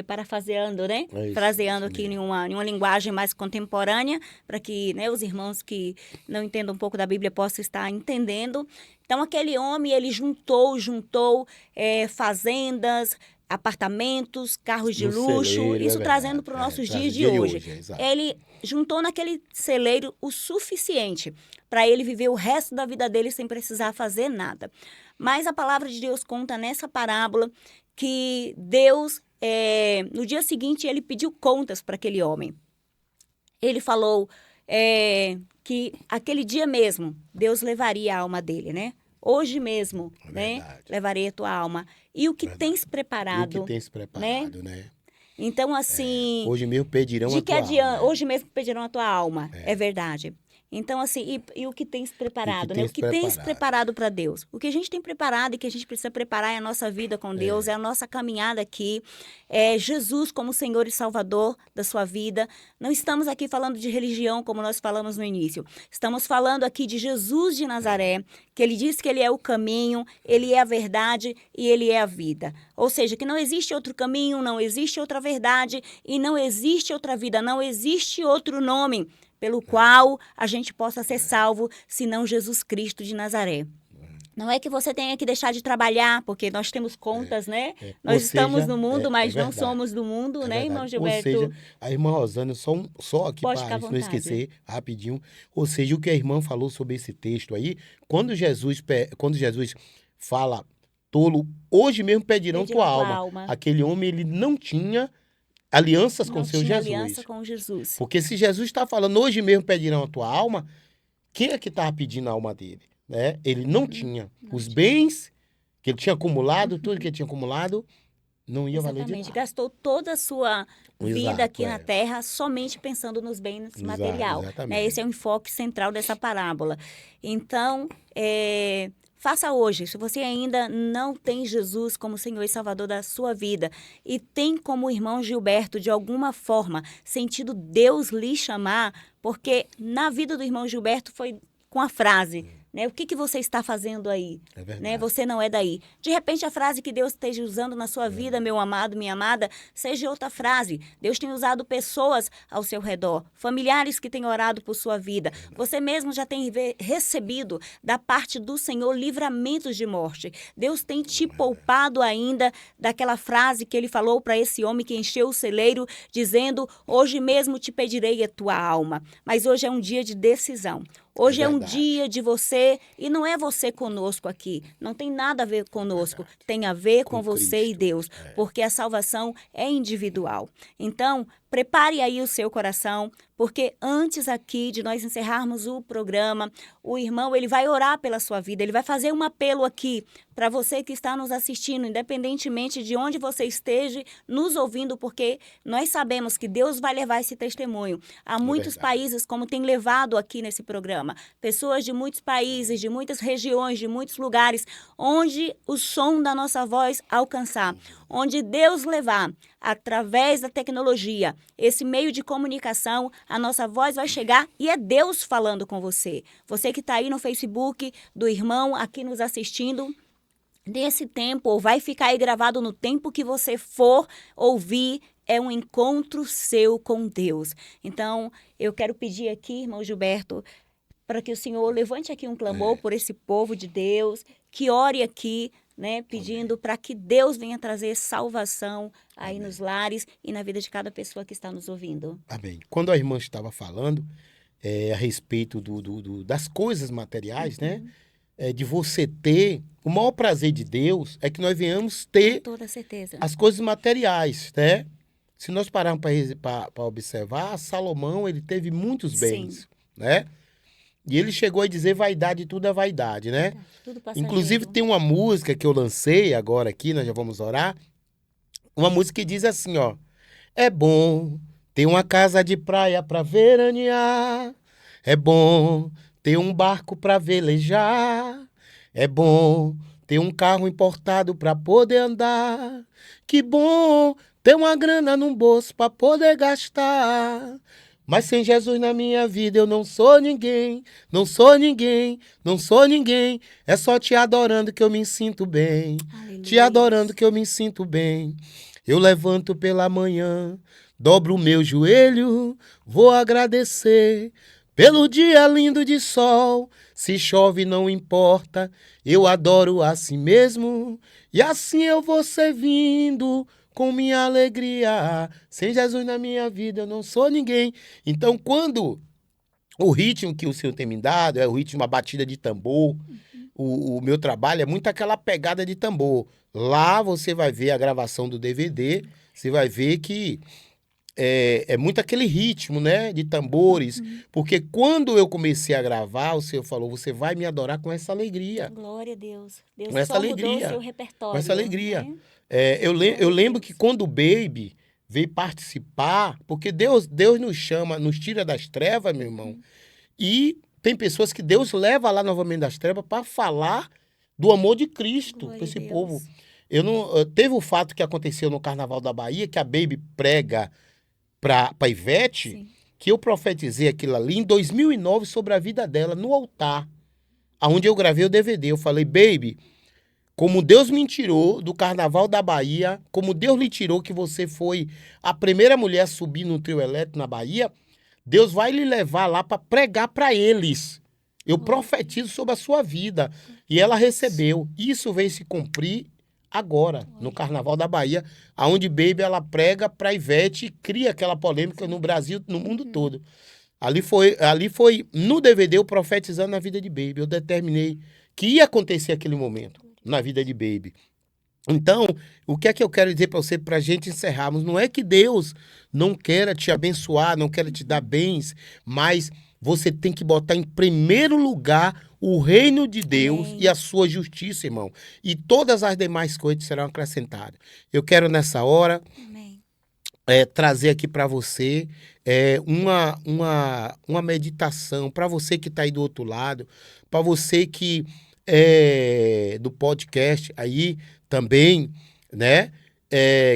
parafraseando, né? Fraseando aqui em uma linguagem mais contemporânea, para que, né, os irmãos que não entendam um pouco da Bíblia possam estar entendendo. Então, aquele homem, ele juntou fazendas, apartamentos, carros de luxo, celeiro, isso trazendo para os nossos dias de hoje. Ele juntou naquele celeiro o suficiente para ele viver o resto da vida dele sem precisar fazer nada. Mas a palavra de Deus conta nessa parábola que Deus, no dia seguinte, ele pediu contas para aquele homem. Ele falou que aquele dia mesmo, Deus levaria a alma dele, né? Hoje mesmo, né? Levarei a tua alma. E o que tens preparado? E o que tens preparado, né? Então, assim... hoje mesmo pedirão a tua alma. Hoje mesmo pedirão a tua alma, é verdade. Então, assim, e o que tens preparado, né? O que tens preparado para Deus? O que a gente tem preparado e que a gente precisa preparar é a nossa vida com Deus, é a nossa caminhada aqui, é Jesus como Senhor e Salvador da sua vida. Não estamos aqui falando de religião, como nós falamos no início. Estamos falando aqui de Jesus de Nazaré, que ele diz que ele é o caminho, ele é a verdade e ele é a vida. Ou seja, que não existe outro caminho, não existe outra verdade e não existe outra vida, não existe outro nome pelo qual a gente possa ser salvo, senão Jesus Cristo de Nazaré. Não é que você tenha que deixar de trabalhar, porque nós temos contas, né? Nós estamos no mundo, mas não somos do mundo, né, irmão Gilberto? Ou seja, a irmã Rosana, só aqui para não esquecer, rapidinho, ou seja, o que a irmã falou sobre esse texto aí, quando Jesus fala, tolo, hoje mesmo pedirão tua alma. Aquele homem, ele não tinha alianças com seu Jesus. Aliança com Jesus. Porque se Jesus está falando, hoje mesmo pedirão a tua alma, quem é que estava pedindo a alma dele? Né? Ele não tinha. Os bens Que ele tinha acumulado, tudo que ele tinha acumulado, não ia valer de Exatamente. nada. Gastou toda a sua vida Exato, aqui na é. Terra somente pensando nos bens material. Né? Exatamente. Esse é o enfoque central dessa parábola. Então, faça hoje. Se você ainda não tem Jesus como Senhor e Salvador da sua vida e tem como o irmão Gilberto, de alguma forma, sentido Deus lhe chamar, porque na vida do irmão Gilberto foi com a frase... Né? O que você está fazendo aí? É verdade. Né? Você não é daí. De repente, a frase que Deus esteja usando na sua vida, meu amado, minha amada, seja outra frase. Deus tem usado pessoas ao seu redor, familiares que têm orado por sua vida. Você mesmo já tem recebido da parte do Senhor livramentos de morte. Deus tem te poupado ainda daquela frase que ele falou para esse homem que encheu o celeiro, dizendo, hoje mesmo te pedirei a tua alma. Mas hoje é um dia de decisão. Hoje é um dia de você, e não é você conosco aqui, não tem nada a ver conosco, tem a ver com você Cristo. e Deus, porque a salvação é individual. Então, prepare aí o seu coração, porque antes aqui de nós encerrarmos o programa, o irmão ele vai orar pela sua vida, ele vai fazer um apelo aqui para você que está nos assistindo, independentemente de onde você esteja nos ouvindo, porque nós sabemos que Deus vai levar esse testemunho a muitos países, como tem levado aqui nesse programa. Pessoas de muitos países, de muitas regiões, de muitos lugares, onde o som da nossa voz alcançar, onde Deus levar, através da tecnologia, esse meio de comunicação, a nossa voz vai chegar e é Deus falando com você. Você que está aí no Facebook do irmão, aqui nos assistindo, nesse tempo, ou vai ficar aí gravado no tempo que você for ouvir, é um encontro seu com Deus. Então, eu quero pedir aqui, irmão Gilberto, para que o Senhor levante aqui um clamor por esse povo de Deus, que ore aqui, né, pedindo para que Deus venha trazer salvação aí nos lares e na vida de cada pessoa que está nos ouvindo. Amém. Quando a irmã estava falando a respeito das coisas materiais, né? De você ter, o maior prazer de Deus é que nós venhamos ter Com toda certeza. as coisas materiais, né? Se nós pararmos para observar, Salomão, ele teve muitos bens, né? E ele chegou a dizer vaidade, tudo é vaidade, né? Tudo passageiro. Inclusive tem uma música que eu lancei agora aqui, nós já vamos orar, uma música que diz assim, ó: é bom ter uma casa de praia pra veranear, é bom ter um barco pra velejar, é bom ter um carro importado pra poder andar, que bom ter uma grana no bolso pra poder gastar. Mas sem Jesus na minha vida eu não sou ninguém, não sou ninguém, não sou ninguém. É só te adorando que eu me sinto bem, Aleluia. te adorando que eu me sinto bem. Eu levanto pela manhã, dobro o meu joelho, vou agradecer pelo dia lindo de sol. Se chove não importa, eu adoro assim mesmo, e assim eu vou servindo com minha alegria. Sem Jesus na minha vida eu não sou ninguém. Então, quando o ritmo que o Senhor tem me dado é o ritmo, uma batida de tambor, o meu trabalho é muito aquela pegada de tambor. Lá você vai ver a gravação do DVD, você vai ver que é muito aquele ritmo, né, de tambores. Porque quando eu comecei a gravar, o Senhor falou, você vai me adorar com essa alegria. Glória a Deus. Deus Com essa só mudou alegria. o seu repertório. Com essa alegria. Né? Eu lembro que quando o Baby veio participar, porque Deus nos chama, nos tira das trevas, meu irmão, e tem pessoas que Deus leva lá novamente das trevas para falar do amor de Cristo Glória para esse a Deus. povo. Teve o fato que aconteceu no Carnaval da Bahia, que a Baby prega para Ivete, Sim. que eu profetizei aquilo ali em 2009 sobre a vida dela, no altar, onde eu gravei o DVD. Eu falei, Baby, como Deus me tirou do Carnaval da Bahia, como Deus lhe tirou que você foi a primeira mulher a subir no trio elétrico na Bahia, Deus vai lhe levar lá para pregar para eles. Eu profetizo sobre a sua vida. E ela recebeu. Isso veio se cumprir agora, no Carnaval da Bahia, onde Baby ela prega para Ivete e cria aquela polêmica no Brasil, no mundo todo. Ali foi no DVD eu profetizando na vida de Baby. Eu determinei que ia acontecer aquele momento na vida de Baby. Então, o que é que eu quero dizer para você, para a gente encerrarmos? Não é que Deus não queira te abençoar, não queira te dar bens, mas você tem que botar em primeiro lugar o reino de Deus Amém. e a sua justiça, irmão. E todas as demais coisas serão acrescentadas. Eu quero, nessa hora, Amém. trazer aqui para você uma meditação, para você que está aí do outro lado, para você que é do podcast aí também, né?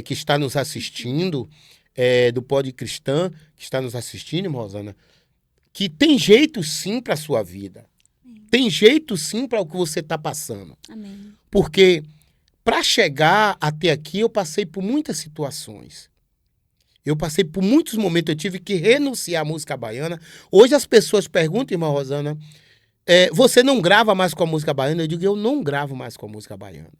Que está nos assistindo, do Pod Cristã, que está nos assistindo, irmã Rosana, que tem jeito sim para a sua vida. Tem jeito sim para o que você está passando. Amém. Porque para chegar até aqui eu passei por muitas situações. Eu passei por muitos momentos, eu tive que renunciar à música baiana. Hoje as pessoas perguntam, irmã Rosana, você não grava mais com a música baiana? Eu digo, eu não gravo mais com a música baiana.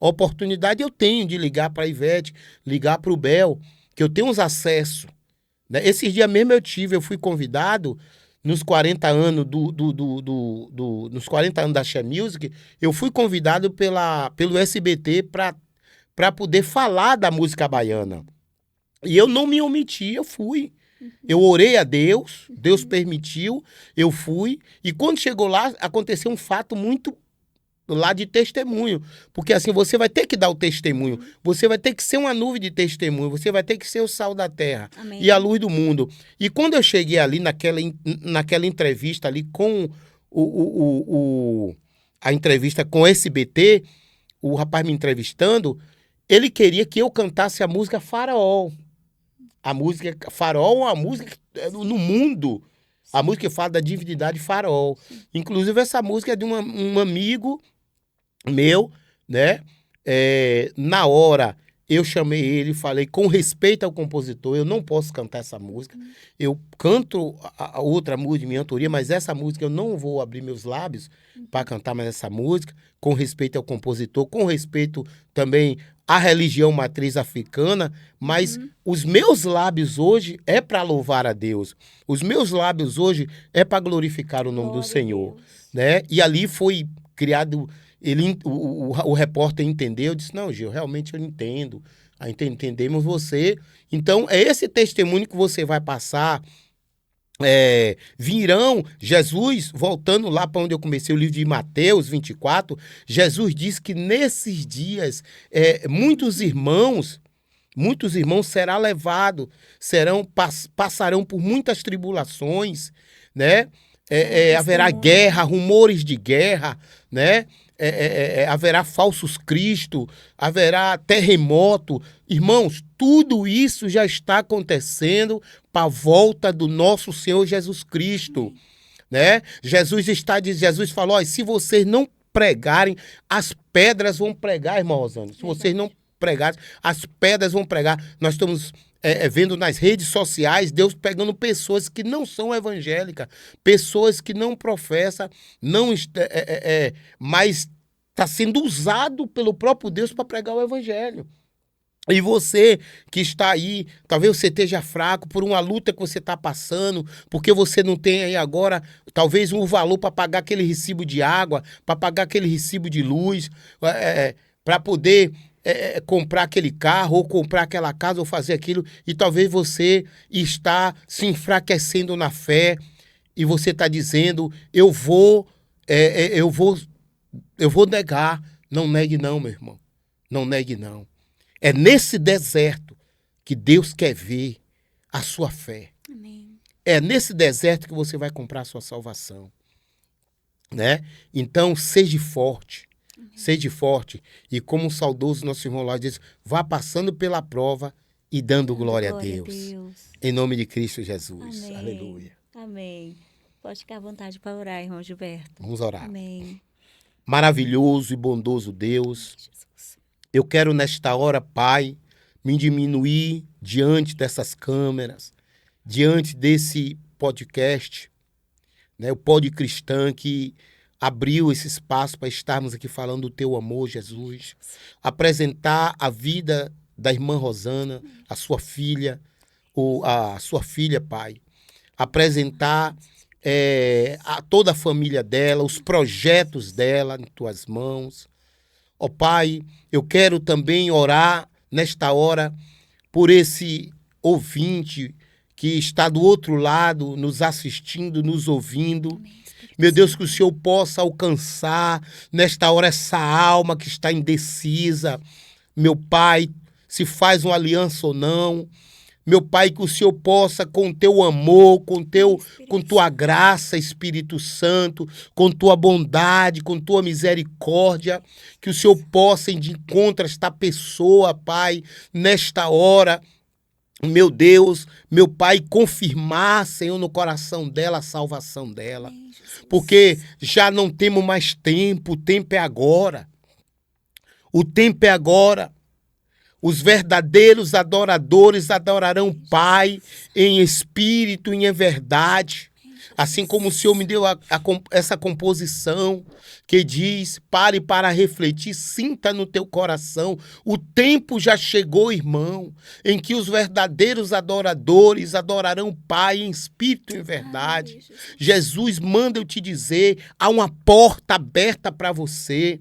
A oportunidade eu tenho de ligar para a Ivete, ligar para o Bel, que eu tenho uns acessos. Né? Esses dias mesmo eu fui convidado, nos 40 anos nos 40 anos da She Music, eu fui convidado pelo SBT para poder falar da música baiana. E eu não me omiti, eu fui. Eu orei a Deus, Deus permitiu, eu fui. E quando chegou lá, aconteceu um fato muito lá de testemunho. Porque assim, você vai ter que dar o testemunho. Você vai ter que ser uma nuvem de testemunho. Você vai ter que ser o sal da terra. Amém. E a luz do mundo. E quando eu cheguei ali, naquela entrevista ali com a entrevista com o SBT, o rapaz me entrevistando, ele queria que eu cantasse a música Faraó. A música Faraó é uma música no mundo. A música que fala da divindade Faraó. Inclusive, essa música é de um amigo meu, né? Na hora, eu chamei ele e falei, com respeito ao compositor, eu não posso cantar essa música. Eu canto a outra música de minha autoria, mas essa música eu não vou abrir meus lábios para cantar mais essa música, com respeito ao compositor, com respeito também à religião matriz africana, mas os meus lábios hoje é para louvar a Deus. Os meus lábios hoje é para glorificar o nome Glória do a Senhor. Deus. Né? E ali foi criado, o repórter entendeu, disse, não, Gil, realmente eu entendo, entendemos você. Então, é esse testemunho que você vai passar. Virão, Jesus, voltando lá para onde eu comecei o livro de Mateus 24, Jesus diz que nesses dias muitos irmãos serão levados, passarão por muitas tribulações, né? Haverá guerra, rumores de guerra, né? Haverá falsos cristos, haverá terremoto. Irmãos, tudo isso já está acontecendo para a volta do nosso Senhor Jesus Cristo. Né? Jesus falou, ó, se vocês não pregarem, as pedras vão pregar, irmão Rosana. Se vocês não pregarem, as pedras vão pregar. Nós estamos vendo nas redes sociais, Deus pegando pessoas que não são evangélicas, pessoas que não professam, mas está sendo usado pelo próprio Deus para pregar o evangelho. E você que está aí, talvez você esteja fraco por uma luta que você está passando, porque você não tem aí agora, talvez um valor para pagar aquele recibo de água, para pagar aquele recibo de luz, para poder comprar aquele carro, ou comprar aquela casa, ou fazer aquilo, e talvez você está se enfraquecendo na fé, e você está dizendo, eu vou negar. Não negue não, meu irmão. Não negue não. É nesse deserto que Deus quer ver a sua fé. Amém. É nesse deserto que você vai comprar a sua salvação. Né? Então, seja forte. Amém. Seja forte. E como o saudoso nosso irmão lá diz, vá passando pela prova e dando glória a Deus. Em nome de Cristo Jesus. Amém. Aleluia. Amém. Pode ficar à vontade para orar, irmão Gilberto. Vamos orar. Amém. Maravilhoso e bondoso Deus, Jesus. eu quero nesta hora, Pai, me diminuir diante dessas câmeras, diante desse podcast, né, o Pod Cristã que abriu esse espaço para estarmos aqui falando do Teu amor, Jesus, apresentar a vida da irmã Rosana, a sua filha, Pai, apresentar a toda a família dela, os projetos dela em Tuas mãos. Ó Pai, eu quero também orar nesta hora por esse ouvinte que está do outro lado, nos assistindo, nos ouvindo. Meu Deus, que o Senhor possa alcançar nesta hora essa alma que está indecisa. Meu Pai, se faz uma aliança ou não. Meu Pai, que o Senhor possa, com teu amor, com tua graça, Espírito Santo, com tua bondade, com tua misericórdia, que o Senhor possa ir de encontro a esta pessoa, Pai, nesta hora. Meu Deus, meu Pai, confirmar, Senhor, no coração dela a salvação dela. Porque já não temos mais tempo, o tempo é agora. O tempo é agora. Os verdadeiros adoradores adorarão o Pai em espírito e em verdade. Assim como o Senhor me deu essa composição que diz, pare para refletir, sinta no teu coração. O tempo já chegou, irmão, em que os verdadeiros adoradores adorarão o Pai em espírito e em verdade. Jesus manda eu te dizer, há uma porta aberta para você.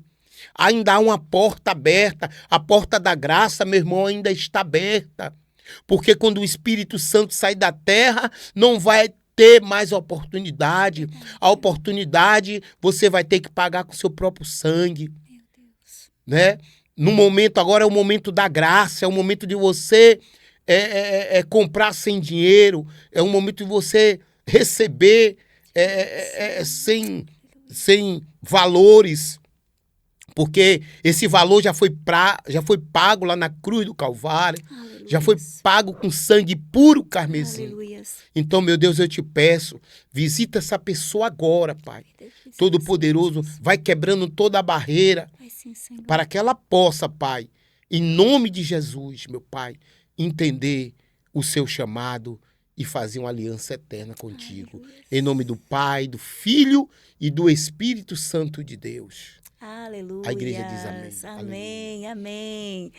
Ainda há uma porta aberta, a porta da graça, meu irmão, ainda está aberta. Porque quando o Espírito Santo sair da terra, não vai ter mais oportunidade. A oportunidade você vai ter que pagar com seu próprio sangue. Meu Deus. Né? No momento, agora é o momento da graça, é o momento de você comprar sem dinheiro, é o momento de você receber sem valores. Porque esse valor já foi pago lá na cruz do Calvário. Aleluia. Já foi pago com sangue puro carmesim. Aleluia. Então, meu Deus, eu te peço, visita essa pessoa agora, Pai. Todo-Poderoso, vai quebrando toda a barreira para que ela possa, Pai, em nome de Jesus, meu Pai, entender o seu chamado e fazer uma aliança eterna contigo. Aleluia. Em nome do Pai, do Filho e do Espírito Santo de Deus. Aleluia. A igreja diz amém. Amém, amém.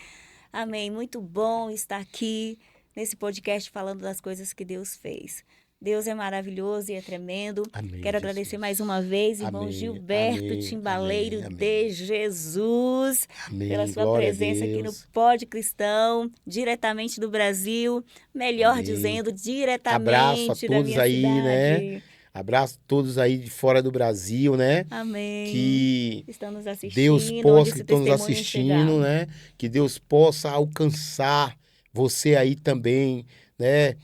Amém. Muito bom estar aqui nesse podcast falando das coisas que Deus fez. Deus é maravilhoso e é tremendo. Amém, Quero agradecer mais uma vez, irmão Gilberto Timbaleiro de Jesus, pela sua presença aqui no Pod Cristão, diretamente do Brasil, melhor dizendo, diretamente abraço a todos da minha aí, cidade. Né? Abraço a todos aí de fora do Brasil, né? Amém. Que estão nos assistindo, Deus possa, que estão nos testemunho assistindo, né? Que Deus possa alcançar você aí também, né?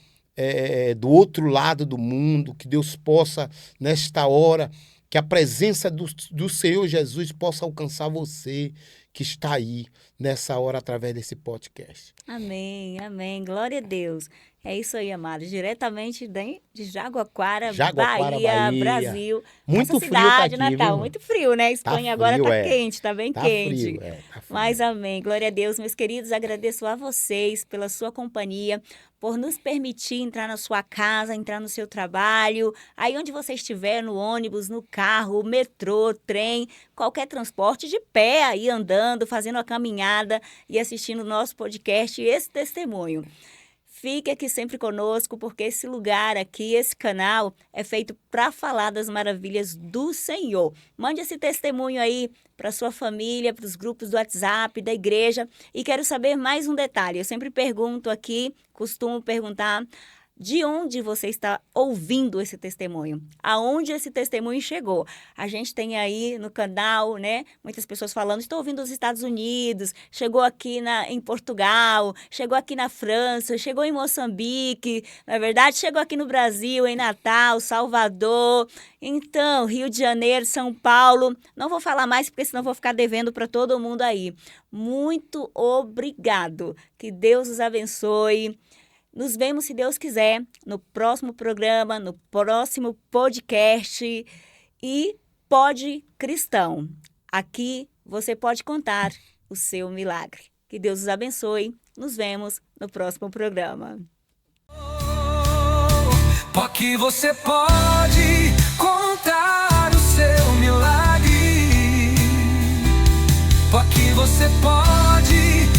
Do outro lado do mundo, que Deus possa, nesta hora, que a presença do Senhor Jesus possa alcançar você que está aí nessa hora através desse podcast. Amém, amém. Glória a Deus. É isso aí, amados. Diretamente de Jaguaquara, Bahia, Brasil. Muito nossa frio cidade tá aqui, natal. viu? Muito frio, né? Espanha agora tá quente, tá bem quente. Frio, tá frio. Mas amém. Glória a Deus, meus queridos. Agradeço a vocês pela sua companhia, por nos permitir entrar na sua casa, entrar no seu trabalho, aí onde você estiver, no ônibus, no carro, metrô, trem, qualquer transporte, de pé aí andando, fazendo a caminhada e assistindo o nosso podcast e esse testemunho. Fique aqui sempre conosco, porque esse lugar aqui, esse canal, é feito para falar das maravilhas do Senhor. Mande esse testemunho aí para sua família, para os grupos do WhatsApp, da igreja. E quero saber mais um detalhe. Eu sempre pergunto aqui, costumo perguntar, de onde você está ouvindo esse testemunho? Aonde esse testemunho chegou? A gente tem aí no canal, né, muitas pessoas falando, estou ouvindo dos Estados Unidos, chegou aqui em Portugal, chegou aqui na França, chegou em Moçambique, na verdade, chegou aqui no Brasil, em Natal, Salvador, então, Rio de Janeiro, São Paulo. Não vou falar mais, porque senão vou ficar devendo para todo mundo aí. Muito obrigado. Que Deus os abençoe. Nos vemos, se Deus quiser, no próximo programa, no próximo podcast e Pod Cristão. Aqui você pode contar o seu milagre. Que Deus os abençoe. Nos vemos no próximo programa. Porque você pode contar o seu milagre. Porque você pode